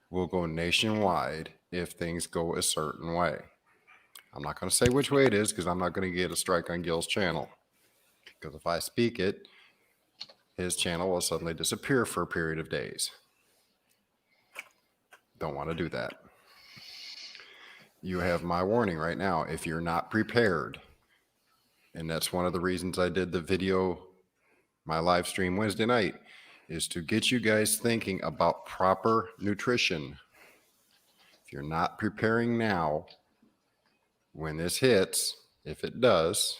will go nationwide if things go a certain way. I'm not going to say which way it is because I'm not going to get a strike on Gil's channel. Because if I speak it, his channel will suddenly disappear for a period of days. Don't want to do that. You have my warning right now. If you're not prepared, and that's one of the reasons I did the video, my live stream Wednesday night, is to get you guys thinking about proper nutrition. If you're not preparing now, when this hits, if it does,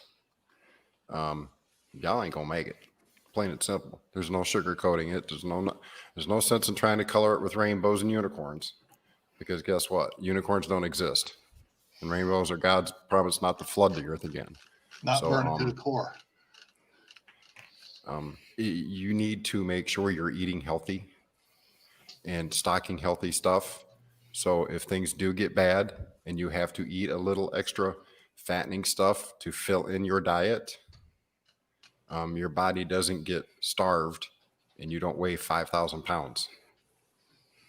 y'all ain't gonna make it. Plain and simple. There's no sugarcoating it. There's no sense in trying to color it with rainbows and unicorns, because guess what? Unicorns don't exist, and rainbows are God's promise not to flood the earth again. Not burn it to the core. You need to make sure you're eating healthy and stocking healthy stuff. So if things do get bad and you have to eat a little extra fattening stuff to fill in your diet, your body doesn't get starved and you don't weigh 5,000 pounds.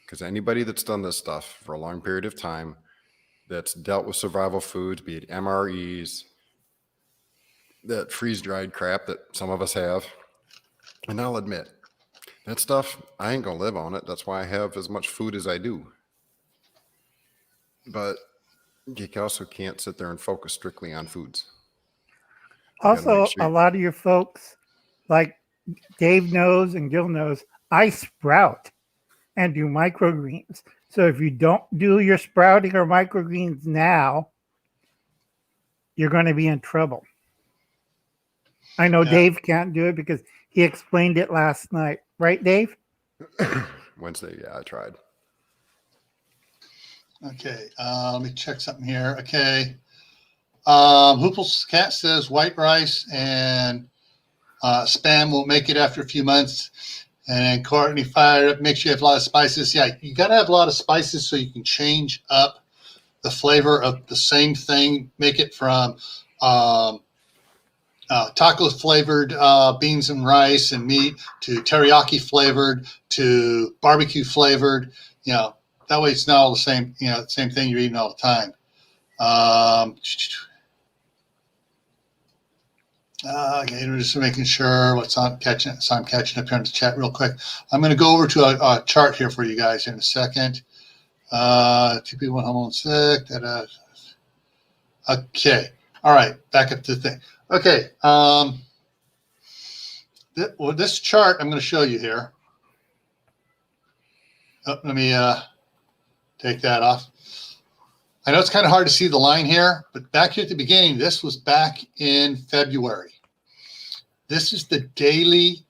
Because anybody that's done this stuff for a long period of time, that's dealt with survival foods, be it MREs, that freeze-dried crap that some of us have, and I'll admit, that stuff, I ain't going to live on it. That's why I have as much food as I do. But you also can't sit there and focus strictly on foods. Also, a lot of your folks, like Dave knows and Gil knows, I sprout and do microgreens. So if you don't do your sprouting or microgreens now, you're going to be in trouble. I know Dave can't do it because he explained it last night. Right, Dave? Wednesday, yeah, I tried. Okay, let me check something here. Okay. Hoople's Cat says white rice and Spam will make it after a few months. And then Courtney fired up, make sure you have a lot of spices. Yeah, you got to have a lot of spices so you can change up the flavor of the same thing. Make it from taco flavored beans and rice and meat to teriyaki flavored to barbecue flavored. You know, that way it's not all the same, you know, same thing you're eating all the time. Okay, we're just making sure what's on catching. So I'm catching up here in the chat real quick. I'm going to go over to a chart here for you guys in a second. 2 people went home sick. Okay. All right. Back up to the thing. Okay. This chart I'm going to show you here Let me take that off. I know it's kind of hard to see the line here, but back here at the beginning, this was back in February. This is the daily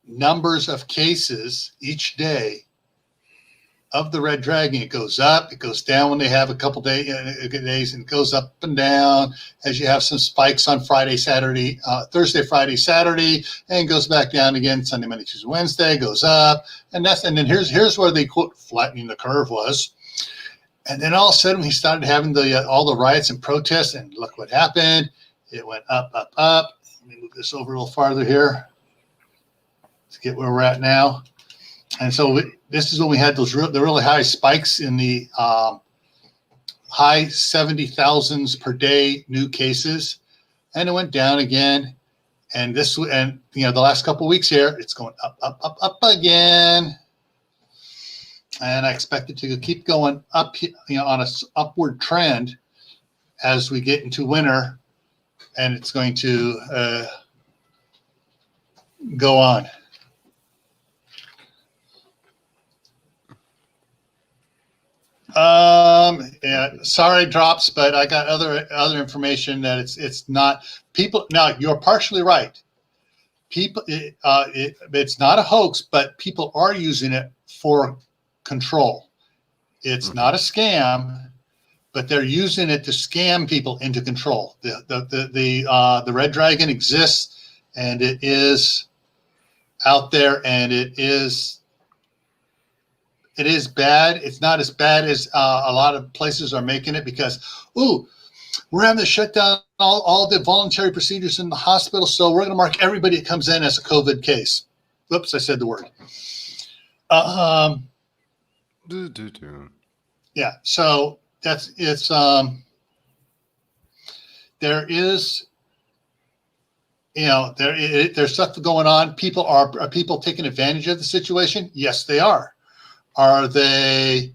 numbers of cases each day of the red dragon. It goes up, it goes down when they have a couple days, and it goes up and down as you have some spikes on Friday, Saturday, Thursday, Friday, Saturday, and goes back down again Sunday, Monday, Tuesday, Wednesday, goes up, and then here's where the quote flattening the curve was. And then all of a sudden we started having all the riots and protests, and look what happened. It went up, up, up. Let me move this over a little farther here to get where we're at now. And so this is when we had the really high spikes in the high 70,000s per day new cases, and it went down again. And the last couple of weeks here, it's going up, up, up, up again. And I expect it to keep going up, on a upward trend as we get into winter, and it's going to go on. Yeah, sorry, drops, but I got other information that it's not people. Now you're partially right. People, it's not a hoax, but people are using it for control. It's not a scam, but they're using it to scam people into control. The red dragon exists, and it is out there, and it is bad. It's not as bad as a lot of places are making it, because, we're having to shut down all the voluntary procedures in the hospital, so we're going to mark everybody that comes in as a COVID case. Whoops, I said the word. Yeah, so there's stuff going on. Are people taking advantage of the situation? Yes, they are. Are they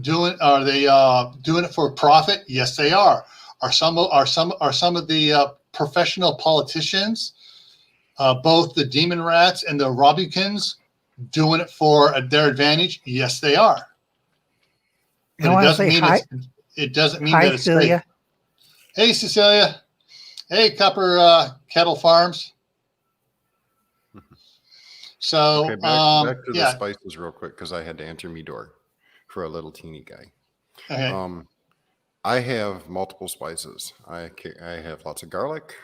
doing it for profit? Yes, they are. Are some of the professional politicians, both the demon rats and the Robukins, doing it for their advantage? Yes, they are. But it doesn't mean that it's Celia. great. Hey, Cecilia. Hey, Copper Kettle Farms. So, okay, back to the spices real quick, because I had to answer me door for a little teeny guy. Okay. I have multiple spices. I have lots of garlic.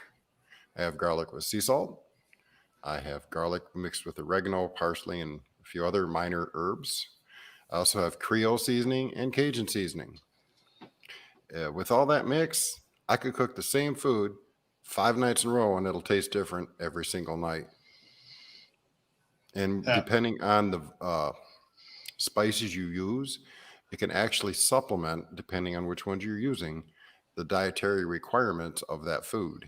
I have garlic with sea salt. I have garlic mixed with oregano, parsley, and a few other minor herbs. I also have Creole seasoning and Cajun seasoning. With all that mix, I could cook the same food 5 nights in a row, and it'll taste different every single night. And depending on the spices you use, it can actually supplement, depending on which ones you're using, the dietary requirements of that food.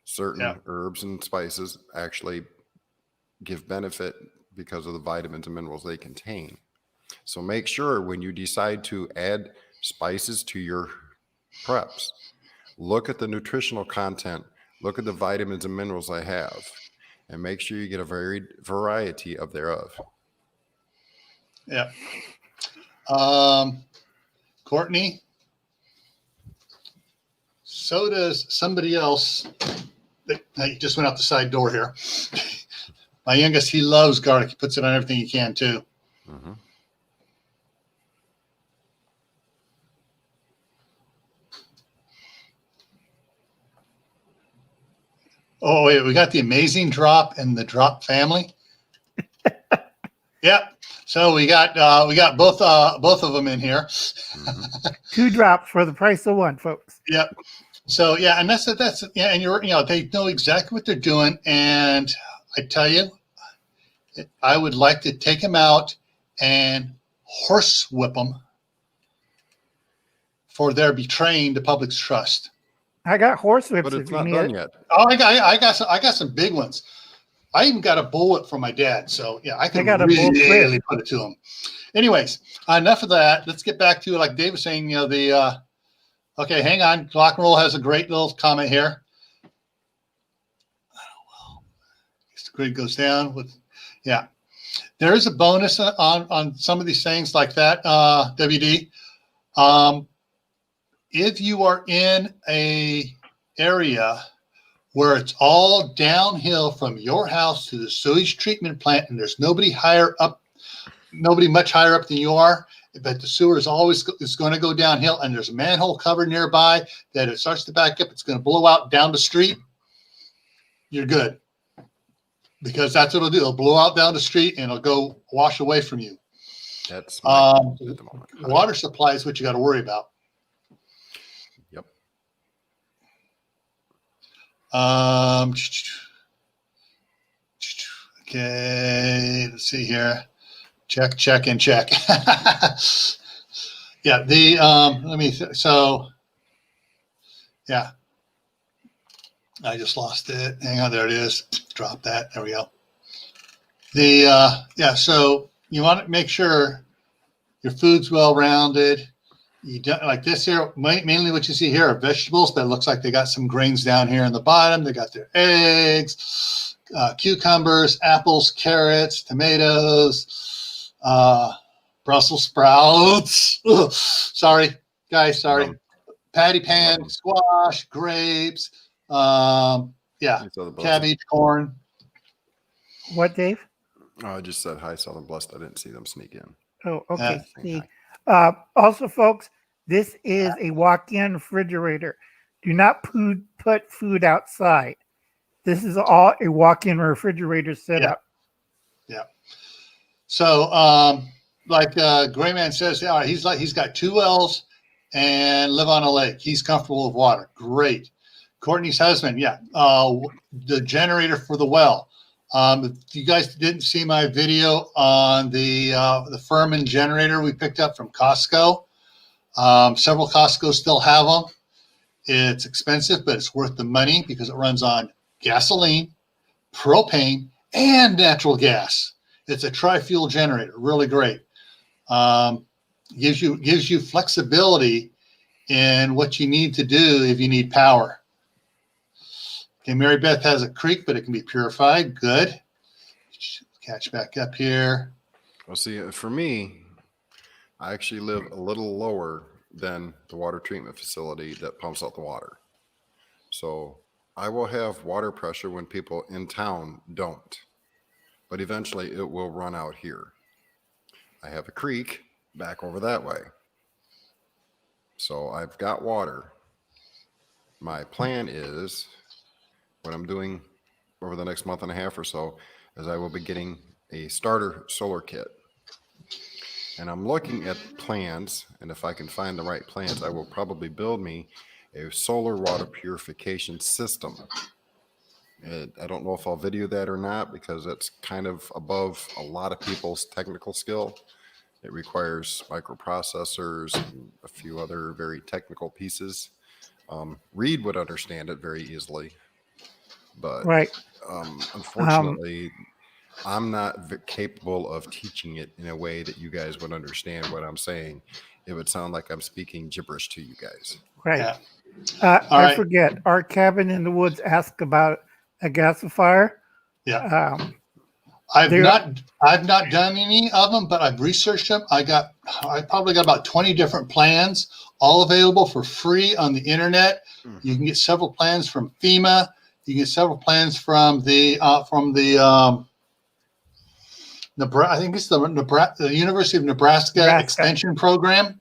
Certain herbs and spices actually give benefit because of the vitamins and minerals they contain. So make sure when you decide to add spices to your preps, look at the nutritional content, look at the vitamins and minerals they have, and make sure you get a varied variety of thereof. Yeah. Courtney, so does somebody else. He just went out the side door here. My youngest, he loves garlic. He puts it on everything he can too. Mm-hmm. Oh wait, we got the amazing drop and the drop family. Yep. So we got both of them in here. Mm-hmm. 2 drops for the price of 1, folks. Yep. So yeah, and that's yeah, and they know exactly what they're doing, and I tell you, I would like to take them out and horsewhip them for their betraying the public's trust. I got horsewhips. But it's not done yet. Oh, I got some big ones. I even got a bullet from my dad, so yeah, I can really put it to him. Anyways, enough of that. Let's get back to, like Dave was saying, okay, hang on. Rock and Roll has a great little comment here. The grid goes down with Yeah. There is a bonus on some of these things like that, WD. If you are in a area where it's all downhill from your house to the sewage treatment plant, and there's nobody much higher up than you are, but the sewer is going to go downhill, and there's a manhole cover nearby that it starts to back up, it's going to blow out down the street, you're good. Because that's what it'll do. It'll blow out down the street and it'll go wash away from you. That's my at the moment. Water supply is what you got to worry about. Yep. Okay, let's see here. Check, and check. Yeah, yeah. I just lost it. Hang on, there it is. Drop that. There we go. So you want to make sure your food's well-rounded. You don't like this here. Mainly what you see here are vegetables, but it looks like they got some grains down here in the bottom. They got their eggs, cucumbers, apples, carrots, tomatoes, Brussels sprouts. Ugh, sorry, guys. Sorry. Patty pan, squash, grapes. Cabbage, corn. What, Dave? Oh, I just said hi, Southern Blessed. I didn't see them sneak in. Oh, okay. Also, folks, this is a walk-in refrigerator. Do not put food outside. This is all a walk-in refrigerator setup. Yeah. So, like Gray Man says, he's got 2 wells and live on a lake. He's comfortable with water. Great. Courtney's husband, the generator for the well. If you guys didn't see my video on the Furman generator we picked up from Costco, several Costco still have them. It's expensive, but it's worth the money because it runs on gasoline, propane, and natural gas. It's a tri-fuel generator, really great. Gives you flexibility in what you need to do if you need power. Okay, Mary Beth has a creek, but it can be purified. Good. Catch back up here. Well, see, for me, I actually live a little lower than the water treatment facility that pumps out the water. So I will have water pressure when people in town don't. But eventually it will run out here. I have a creek back over that way. So I've got water. My plan is, what I'm doing over the next month and a half or so, is I will be getting a starter solar kit. And I'm looking at plans, and if I can find the right plans, I will probably build me a solar water purification system. I don't know if I'll video that or not, because it's kind of above a lot of people's technical skill. It requires microprocessors and a few other very technical pieces. Reed would understand it very easily. But unfortunately, I'm not capable of teaching it in a way that you guys would understand what I'm saying. It would sound like I'm speaking gibberish to you guys. Right. I forget. Our cabin in the woods asked about a gasifier. Yeah. I've not done any of them, but I've researched them. I probably got about 20 different plans, all available for free on the internet. Mm-hmm. You can get several plans from FEMA. You can get several plans from the Nebraska, I think it's the University of Nebraska Extension Program.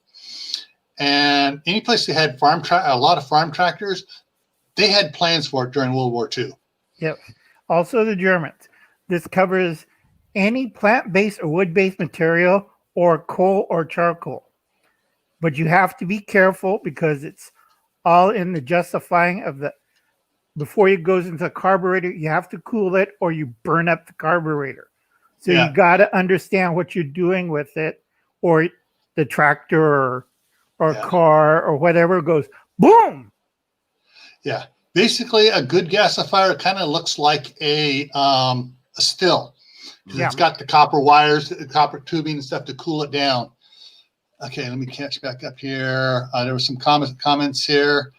And any place they had a lot of farm tractors, they had plans for it during World War II. Yep. Also the Germans. This covers any plant-based or wood-based material or coal or charcoal. But you have to be careful because it's all in the justifying of before it goes into the carburetor, you have to cool it or you burn up the carburetor. So you got to understand what you're doing with it, or the tractor or car or whatever goes boom. Yeah. Basically, a good gasifier kind of looks like a still. Yeah. It's got the copper wires, the copper tubing and stuff to cool it down. Okay, let me catch back up here. There were some comments here.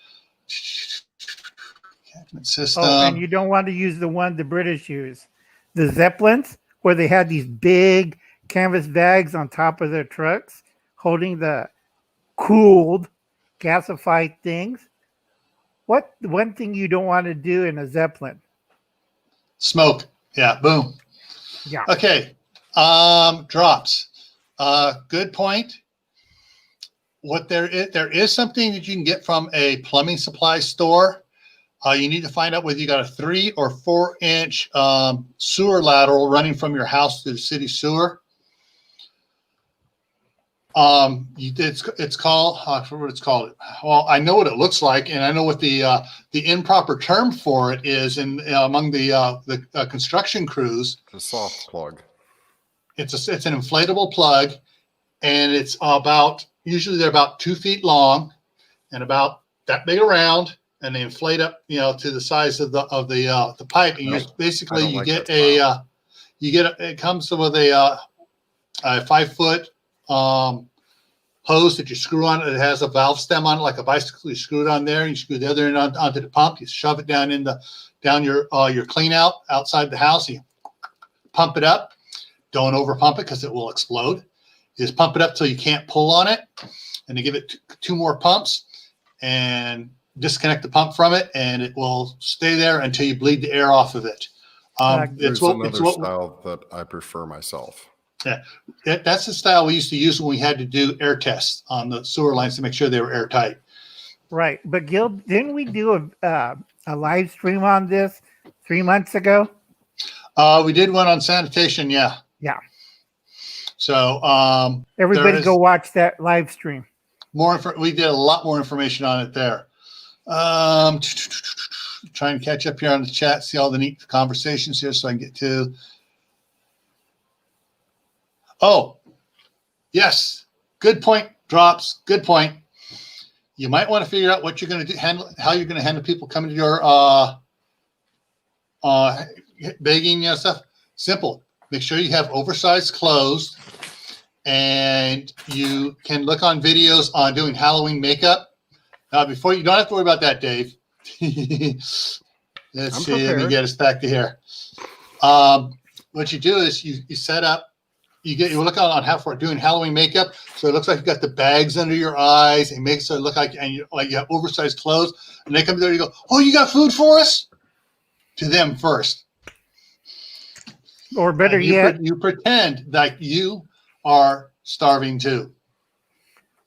System. Oh, and you don't want to use the one the British use. The Zeppelins, where they had these big canvas bags on top of their trucks holding the cooled, gasified things. What one thing you don't want to do in a Zeppelin? Smoke. Yeah. Boom. Yeah. Okay. Drops. Good point. What there is something that you can get from a plumbing supply store. You need to find out whether you got a 3 or 4 inch sewer lateral running from your house to the city sewer. It's called, I forget what it's called. Well, I know what it looks like, and I know what the improper term for it is among the construction crews. It's a soft plug. It's an inflatable plug, and it's usually they're about 2 feet long and about that big around, and they inflate up, to the size of the pipe. And it comes with a 5-foot hose that you screw on. It has a valve stem on it, like a bicycle. You screw it on there, and you screw the other end onto the pump. You shove it down your clean out outside the house. You pump it up. Don't over pump it because it will explode. You just pump it up till you can't pull on it, and you give it 2 more pumps and disconnect the pump from it, and it will stay there until you bleed the air off of it. There's another style that I prefer myself. Yeah, that's the style we used to use when we had to do air tests on the sewer lines to make sure they were airtight. Right. But Gil, didn't we do a live stream on this 3 months ago? We did one on sanitation. Yeah. Yeah. So everybody go watch that live stream. We did a lot more information on it there. Trying to catch up here on the chat, see all the neat conversations here so I can get to. Oh, yes. Good point, Drops. Good point. You might want to figure out what you're going to do, how you're going to handle people coming to your begging stuff. Simple. Make sure you have oversized clothes, and you can look on videos on doing Halloween makeup. Now, before you don't have to worry about that, Dave. Let's see. Let me get us back to here. What you do is you set up. You look on how for doing Halloween makeup, so it looks like you got the bags under your eyes. It makes it look like you have oversized clothes, and they come there. You go, "Oh, you got food for us?" To them first, or better yet, you pretend like you are starving too.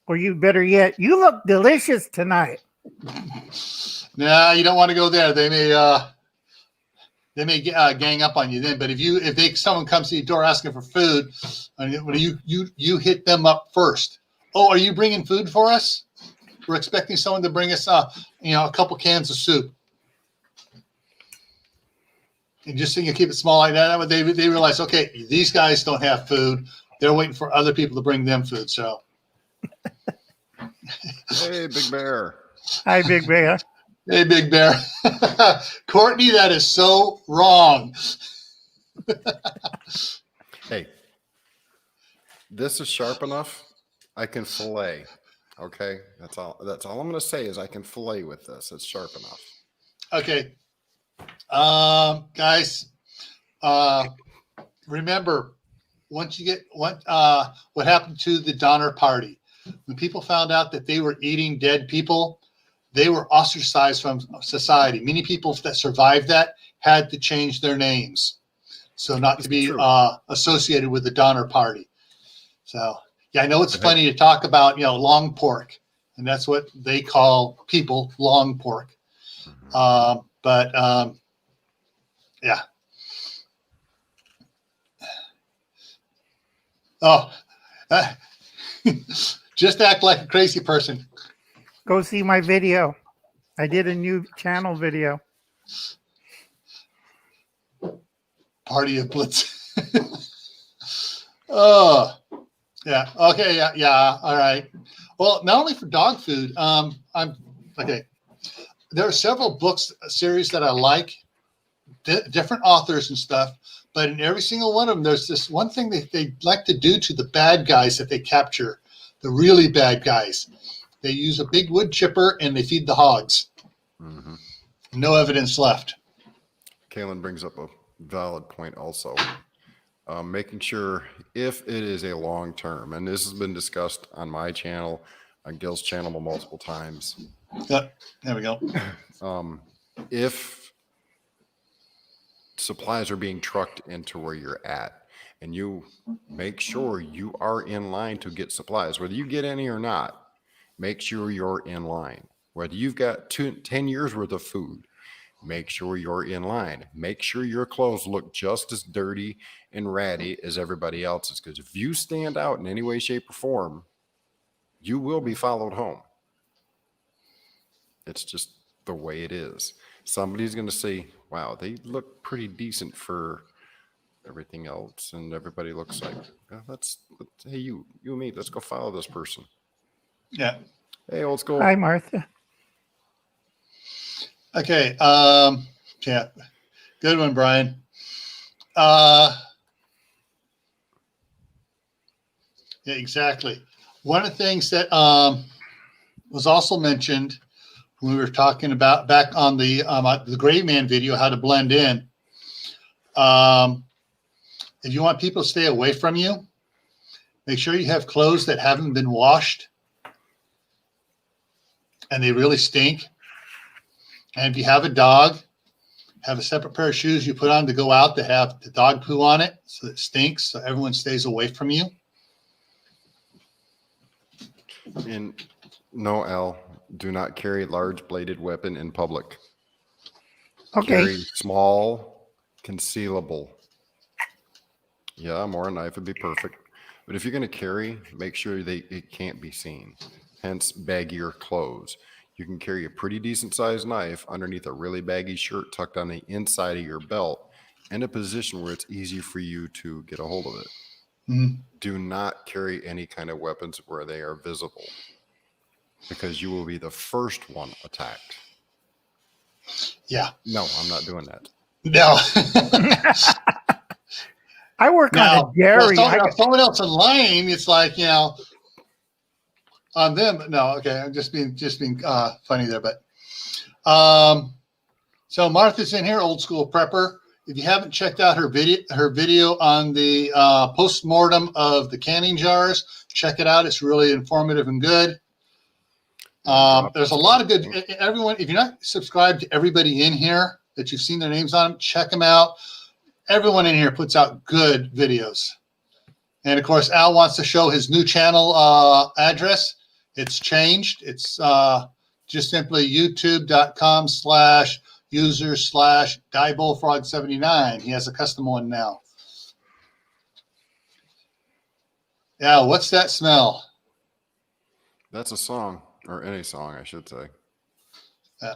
Or you better yet, you look delicious tonight. Nah, you don't want to go there. They may gang up on you then. But if someone comes to your door asking for food, you hit them up first. Oh, are you bringing food for us? We're expecting someone to bring us a couple cans of soup. And just so you keep it small like that, they realize, okay, these guys don't have food. They're waiting for other people to bring them food. So, hey, Big Bear. Hi, Big Bear. Hey, Big Bear. Courtney, that is so wrong. Hey, this is sharp enough. I can fillet. Okay, that's all I'm going to say is I can fillet with this. It's sharp enough. Okay, guys. Remember, once you get what happened to the Donner Party, when people found out that they were eating dead people, they were ostracized from society. Many people that survived that had to change their names, so not to be associated with the Donner Party. So, yeah, I know it's funny to talk about, long pork, and that's what they call people, long pork. Yeah. Oh, just act like a crazy person. Go see my video. I did a new channel video. Party of Blitz. Oh, yeah. Okay. Yeah. All right. Well, not only for dog food. Okay. There are several books series that I like, different authors and stuff. But in every single one of them, there's this one thing that they like to do to the bad guys that they capture, the really bad guys. They use a big wood chipper and they feed the hogs. Mm-hmm. No evidence left. Kaylin brings up a valid point also. making sure if it is a long term, and this has been discussed on my channel, on Gil's channel multiple times. Yep. There we go. If supplies are being trucked into where you're at, and you make sure you are in line to get supplies, whether you get any or not, make sure you're in line. Whether you've got 10 years worth of food, make sure you're in line. Make sure your clothes look just as dirty and ratty as everybody else's. Because if you stand out in any way, shape, or form, you will be followed home. It's just the way it is. Somebody's going to say, wow, they look pretty decent for everything else. And everybody looks like, oh, hey, you and me, let's go follow this person. Yeah. Hey, old school. Hi, Martha. Okay. Yeah. Good one, Brian. Yeah, exactly. One of the things that was also mentioned when we were talking about back on the Gray Man video, how to blend in. If you want people to stay away from you, make sure you have clothes that haven't been washed and they really stink. And if you have a dog, have a separate pair of shoes you put on to go out that have the dog poo on it so it stinks, so everyone stays away from you. And no, Al, do not carry large bladed weapon in public. Okay. Carry small, concealable. Yeah, more a knife would be perfect. But if you're going to carry, make sure it can't be seen. Hence, baggier clothes. You can carry a pretty decent sized knife underneath a really baggy shirt tucked on the inside of your belt in a position where it's easy for you to get a hold of it. Mm-hmm. Do not carry any kind of weapons where they are visible, because you will be the first one attacked. Yeah. No, I'm not doing that. No. I work on a dairy. Someone else in line, it's like, on them. No, okay. I'm just being funny there, but so Martha's in here, old school prepper. If you haven't checked out her video on the post-mortem of the canning jars, check it out. It's really informative and good. There's a lot of good, everyone, if you're not subscribed to everybody in here that you've seen their names on, check them out. Everyone in here puts out good videos. And of course, Al wants to show his new channel address. It's changed. It's just simply youtube.com/user/DieBullfrog79. He has a custom one now. Yeah, what's that smell? That's a song, or any song, I should say. Yeah.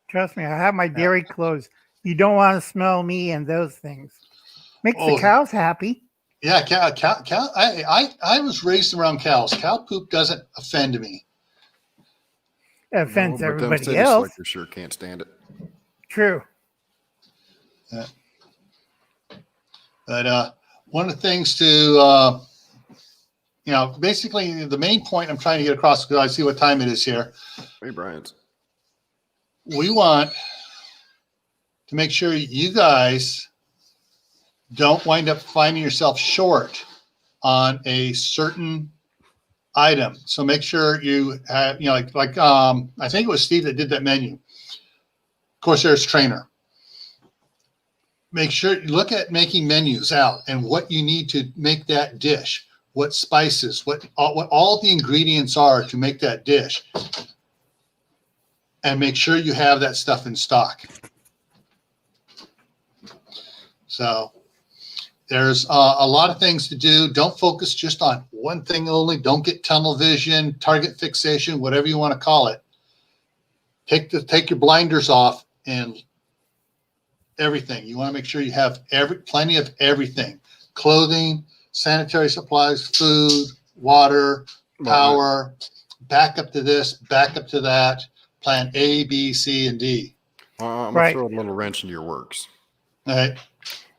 Trust me, I have my dairy clothes. You don't want to smell me and those things. Makes the cows happy. Yeah, cow. I was raised around cows. Cow poop doesn't offend me. It offends No, but them everybody city else. slickers sure can't stand it. True. Yeah. But one of the things to, basically the main point I'm trying to get across, because I see what time it is here. Hey, Bryant. We want to make sure you guys don't wind up finding yourself short on a certain item. So make sure you have, I think it was Steve that did that menu. Of course, there's Trainer. Make sure you look at making menus out and what you need to make that dish, what spices, what all the ingredients are to make that dish. And make sure you have that stuff in stock. So there's a lot of things to do. Don't focus just on one thing only. Don't get tunnel vision, target fixation, whatever you want to call it. Take your blinders off and everything. You want to make sure you have plenty of everything: clothing, sanitary supplies, food, water, power, backup to this, backup to that. Plan A, B, C, and D. I'm going to throw a little wrench into your works. All right.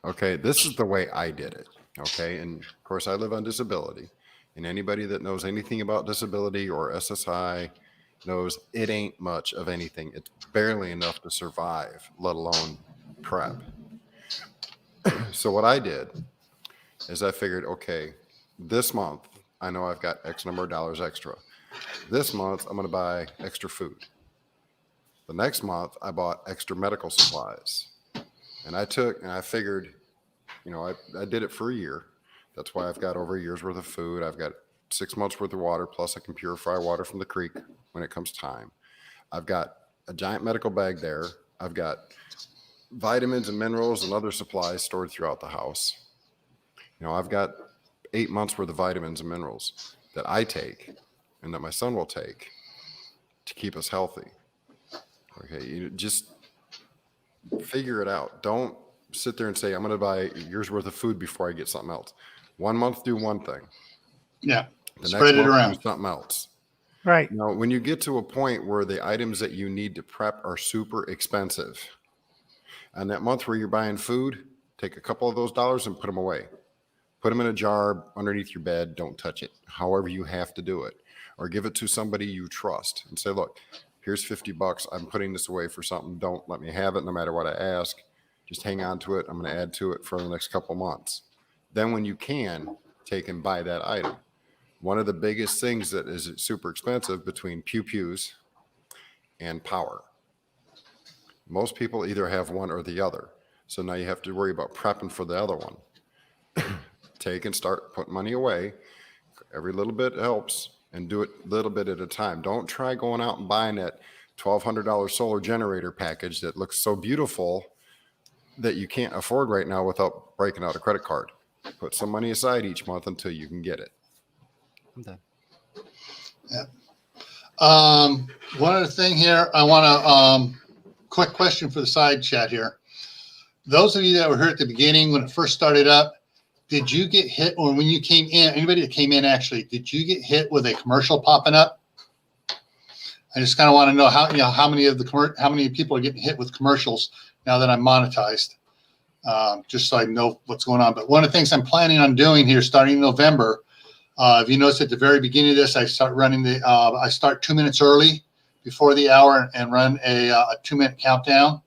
Okay, this is the way I did it. Okay, and of course I live on disability. And anybody that knows anything about disability or SSI knows it ain't much of anything. It's barely enough to survive, let alone prep. So what I did is I figured, okay, this month, I know I've got X number of dollars extra. This month, I'm going to buy extra food. The next month, I bought extra medical supplies. And I figured, I did it for a year. That's why I've got over a year's worth of food. I've got 6 months worth of water, plus I can purify water from the creek when it comes time. I've got a giant medical bag there. I've got vitamins and minerals and other supplies stored throughout the house. I've got 8 months worth of vitamins and minerals that I take and that my son will take to keep us healthy. Okay, you just figure it out. Don't sit there and say, I'm going to buy a year's worth of food before I get something else. 1 month, do one thing. Yeah. The Spread next it month, around. do something else. Right. Now, when you get to a point where the items that you need to prep are super expensive, and that month where you're buying food, take a couple of those dollars and put them away. Put them in a jar underneath your bed. Don't touch it. However you have to do it. Or give it to somebody you trust and say, look, here's $50. I'm putting this away for something. Don't let me have it no matter what I ask. Just hang on to it. I'm going to add to it for the next couple months. Then when you can, take and buy that item. One of the biggest things that is super expensive between pew-pews and power. Most people either have one or the other. So now you have to worry about prepping for the other one. Take and start putting money away. Every little bit helps, and do it a little bit at a time. Don't try going out and buying that $1,200 solar generator package that looks so beautiful that you can't afford right now without breaking out a credit card. Put some money aside each month until you can get it. I'm done. Yeah. One other thing here, I want to quick question for the side chat here. Those of you that were here at the beginning when it first started up, did you get hit, or when you came in, anybody that came in actually, did you get hit with a commercial popping up? I just kind of want to know how many people are getting hit with commercials now that I'm monetized, just so I know what's going on. But one of the things I'm planning on doing here starting in November, if you notice at the very beginning of this, I start 2 minutes early before the hour and run a 2-minute countdown.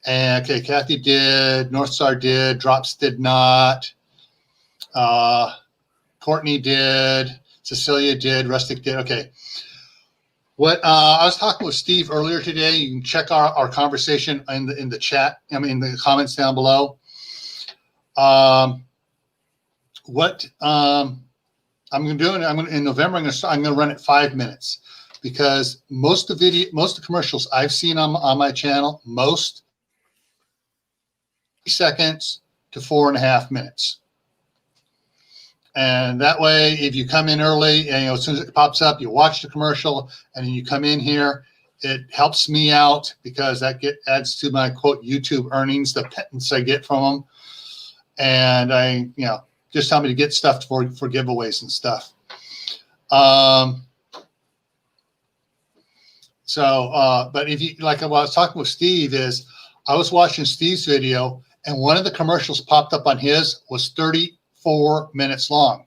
And okay, Kathy did, Northstar did, Drops did not, Courtney did, Cecilia did, Rustic did. Okay. What I was talking with Steve earlier today. You can check our conversation in the chat. I mean, in the comments down below. What I'm going to do in November, I'm going to run it 5 minutes, because most of the commercials I've seen on my channel, most seconds to 4.5 minutes. And that way, if you come in early and as soon as it pops up, you watch the commercial and then you come in here, it helps me out because that adds to my quote YouTube earnings, the pittance I get from them. And I, just tell me to get stuff for giveaways and stuff. But if you, like what I was talking with Steve is, I was watching Steve's video and one of the commercials popped up on his was 34 minutes long.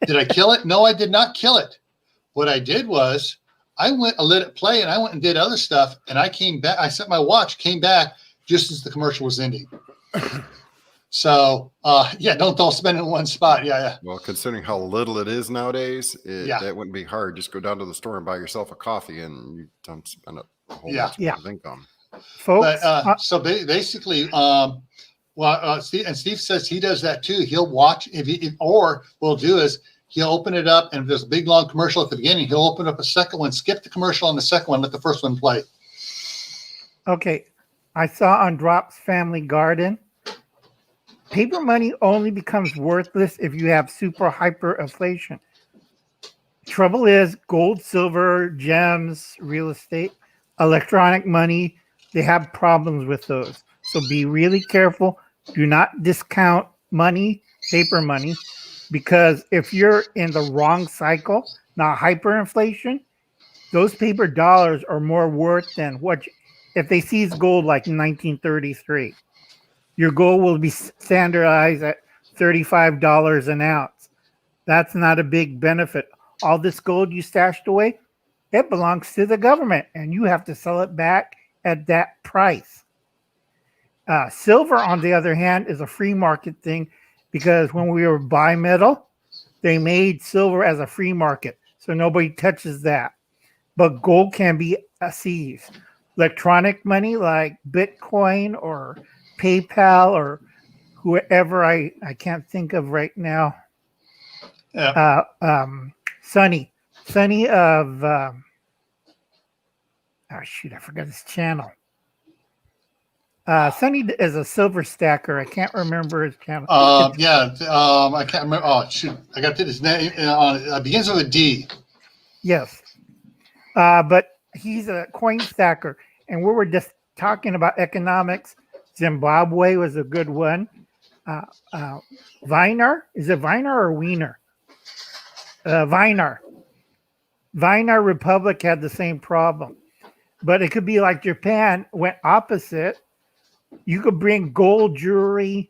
Did I kill it? No, I did not kill it. What I did was I let it play and I went and did other stuff and I came back. I set my watch, came back just as the commercial was ending. So, don't spend it in one spot. Yeah. Well, considering how little it is nowadays, that wouldn't be hard. Just go down to the store and buy yourself a coffee and you don't spend a whole bunch of income. Folks, so basically, Steve says he does that too. He'll watch or what he'll do is he'll open it up, and if there's a big long commercial at the beginning, he'll open up a second one, skip the commercial on the second one, let the first one play. Okay, I saw on Drop's Family Garden, paper money only becomes worthless if you have super hyperinflation. Trouble is, gold, silver, gems, real estate, electronic money, they have problems with those. So be really careful. Do not discount money, paper money, because if you're in the wrong cycle, now hyperinflation, those paper dollars are more worth than if they seize gold like in 1933. Your gold will be standardized at $35 an ounce. That's not a big benefit. All this gold you stashed away, it belongs to the government, and you have to sell it back at that price. Silver, on the other hand, is a free market thing because when we were bimetal, they made silver as a free market, so nobody touches that. But gold can be seized. Electronic money like Bitcoin or PayPal or whoever I can't think of right now. Yeah. Sonny of oh shoot, I forgot his channel. Sonny is a silver stacker. I can't remember his channel. I can't remember. Oh shoot, I got his name. It begins with a D. Yes, but he's a coin stacker, and we were just talking about economics. Zimbabwe was a good one. Vinar, is it Vinar or Wiener? Vinar Republic had the same problem, but it could be like Japan went opposite. You could bring gold jewelry.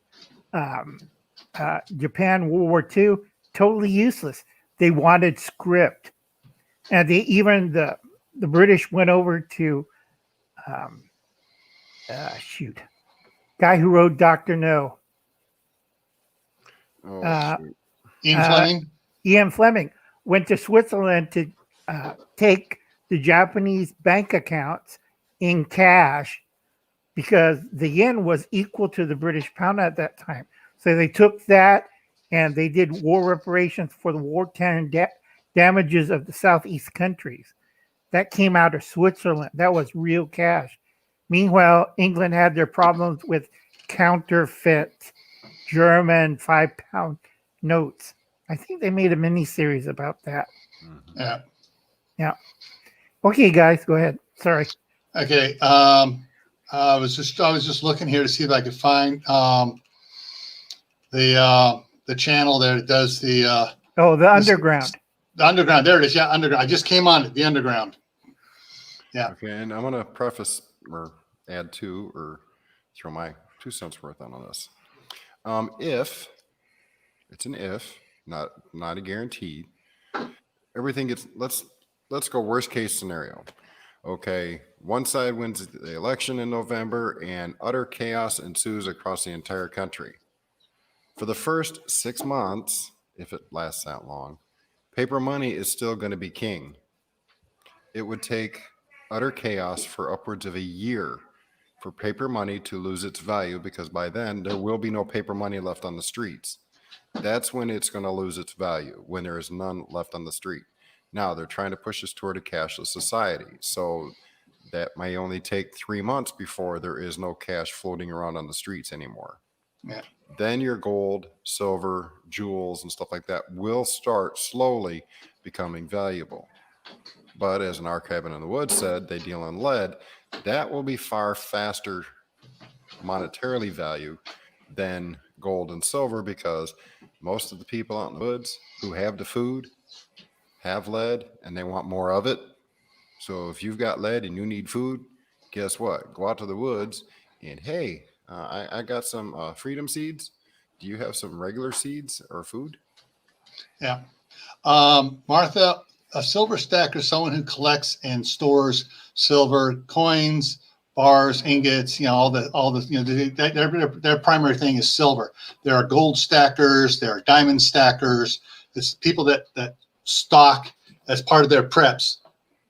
Japan World War II, totally useless. They wanted script, and the British went over to guy who wrote Dr. No. Ian Fleming. Ian Fleming went to Switzerland to take the Japanese bank accounts in cash because the yen was equal to the British pound at that time. So they took that and they did war reparations for the wartime damages of the Southeast countries. That came out of Switzerland. That was real cash. Meanwhile, England had their problems with counterfeit German 5-pound notes. I think they made a mini-series about that. Yeah. Yeah. Okay, guys, go ahead. Sorry. Okay. I was just looking here to see if I could find the channel there that does the Underground. The Underground. There it is. Yeah, Underground. I just came on it. The Underground. Yeah. Okay, and I'm gonna preface or add to or throw my 2 cents worth on this. If it's an if, not a guarantee, everything gets let's go worst case scenario. Okay, one side wins the election in November and utter chaos ensues across the entire country. For the first 6 months, if it lasts that long, paper money is still going to be king. It would take utter chaos for upwards of a year for paper money to lose its value because by then there will be no paper money left on the streets. That's when it's going to lose its value, when there is none left on the street. Now they're trying to push us toward a cashless society. So that may only take 3 months before there is no cash floating around on the streets anymore. Yeah. Then your gold, silver, jewels, and stuff like that will start slowly becoming valuable. But as an archivist in the woods said, they deal in lead. That will be far faster monetarily value than gold and silver because most of the people out in the woods who have the food have lead and they want more of it. So if you've got lead and you need food, guess what? Go out to the woods and hey, I got some freedom seeds. Do you have some regular seeds or food? Yeah. Martha, a silver stacker is someone who collects and stores silver coins, bars, ingots, all the their primary thing is silver. There are gold stackers, there are diamond stackers. It's people that stock as part of their preps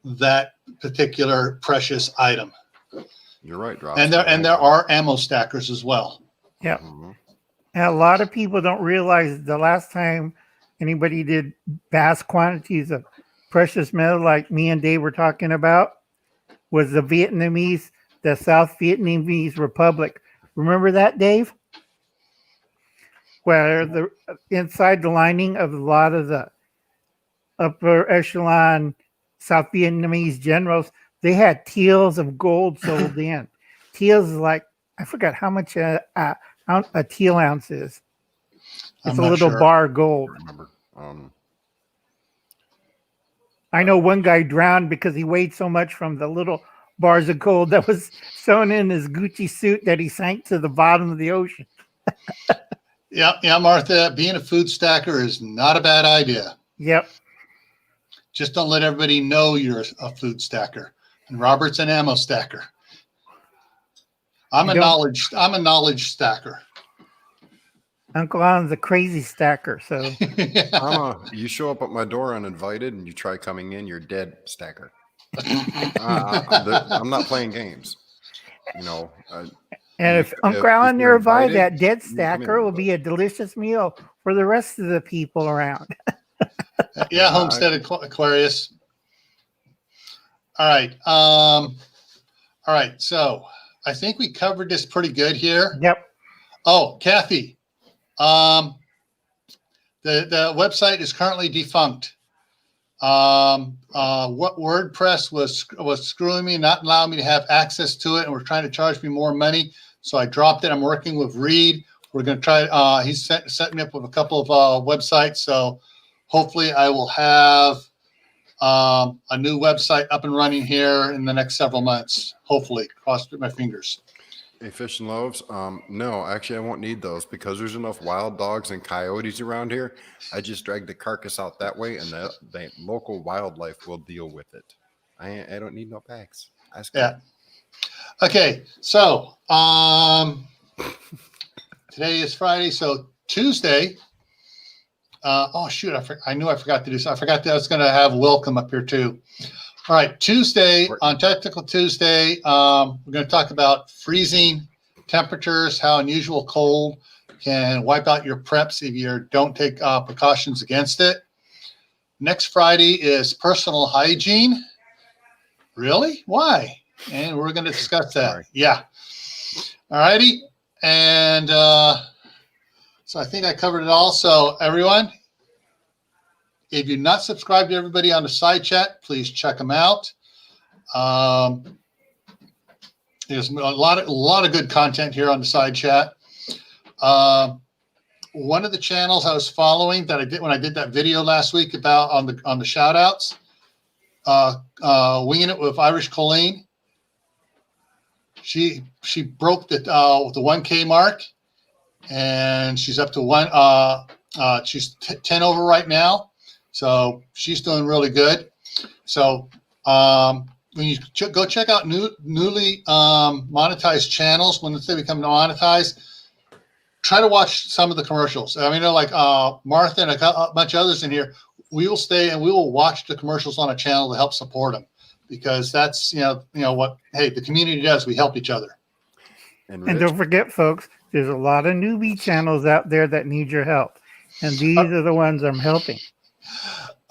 that particular precious item. You're right, Rob. And there are ammo stackers as well. Yeah. Mm-hmm. And a lot of people don't realize the last time anybody did vast quantities of precious metal like me and Dave were talking about was the South Vietnamese Republic. Remember that, Dave? Where the inside the lining of a lot of the upper echelon South Vietnamese generals, they had teals of gold sold in. Teals is like, I forgot how much a teal ounce is. It's a little bar gold. I remember. I know one guy drowned because he weighed so much from the little bars of gold that was sewn in his Gucci suit that he sank to the bottom of the ocean. Yeah, Martha, being a food stacker is not a bad idea. Yep. Just don't let everybody know you're a food stacker. And Robert's an ammo stacker. I'm a knowledge stacker. Uncle Alan's a crazy stacker. So You show up at my door uninvited and you try coming in, you're dead stacker. I'm not playing games. You know. And if Uncle Alan nearby, that dead stacker will be a delicious meal for the rest of the people around. Yeah, Homestead Aquarius. All right. All right. So I think we covered this pretty good here. Yep. Oh, Kathy. The website is currently defunct. What WordPress was screwing me, not allowing me to have access to it, and we're trying to charge me more money. So I dropped it. I'm working with Reed. We're going to try. He's set me up with a couple of websites. So hopefully I will have a new website up and running here in the next several months. Hopefully, cross my fingers. Hey, Fish and Loaves. No, actually, I won't need those because there's enough wild dogs and coyotes around here. I just drag the carcass out that way, and the local wildlife will deal with it. I don't need no packs. Yeah. Okay. So today is Friday. So Tuesday. Oh shoot! I knew I forgot to do so. I forgot that I was going to have Will come up here too. All right, Tuesday, on Technical Tuesday, we're going to talk about freezing temperatures, how unusual cold can wipe out your preps if you don't take precautions against it. Next Friday is personal hygiene. Really? Why? And we're going to discuss that. Sorry. Yeah. All righty. And so I think I covered it all. So everyone, if you're not subscribed to everybody on the side chat, please check them out. There's a lot of good content here on the side chat. One of the channels I was following that I did when I did that video last week about on the shout outs, Winging It with Irish Colleen. She broke the 1K mark, and she's up to she's 10 over right now. So she's doing really good. So when you go check out newly monetized channels, when they become monetized, try to watch some of the commercials. I mean, like Martha and a bunch of others in here, we will stay and we will watch the commercials on a channel to help support them, because that's you know what the community does. We help each other. And don't forget, folks, there's a lot of newbie channels out there that need your help, and these are the ones I'm helping.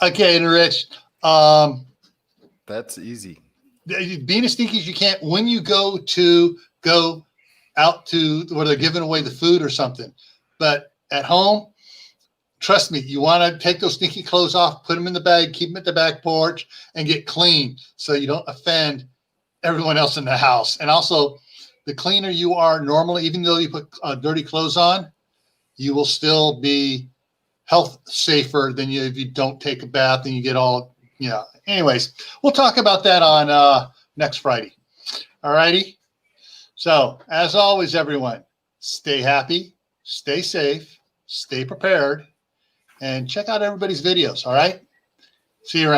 Okay, and Rich, that's easy. Being as sneaky as you can when you go out to where they're giving away the food or something. But at home, trust me, you want to take those sneaky clothes off, put them in the bag, keep them at the back porch, and get clean so you don't offend everyone else in the house. And also, the cleaner you are normally, even though you put dirty clothes on, you will still be health safer than if you don't take a bath and you get all, Anyways, we'll talk about that on next Friday. All righty. So as always, everyone, stay happy, stay safe, stay prepared, and check out everybody's videos. All right. See you around.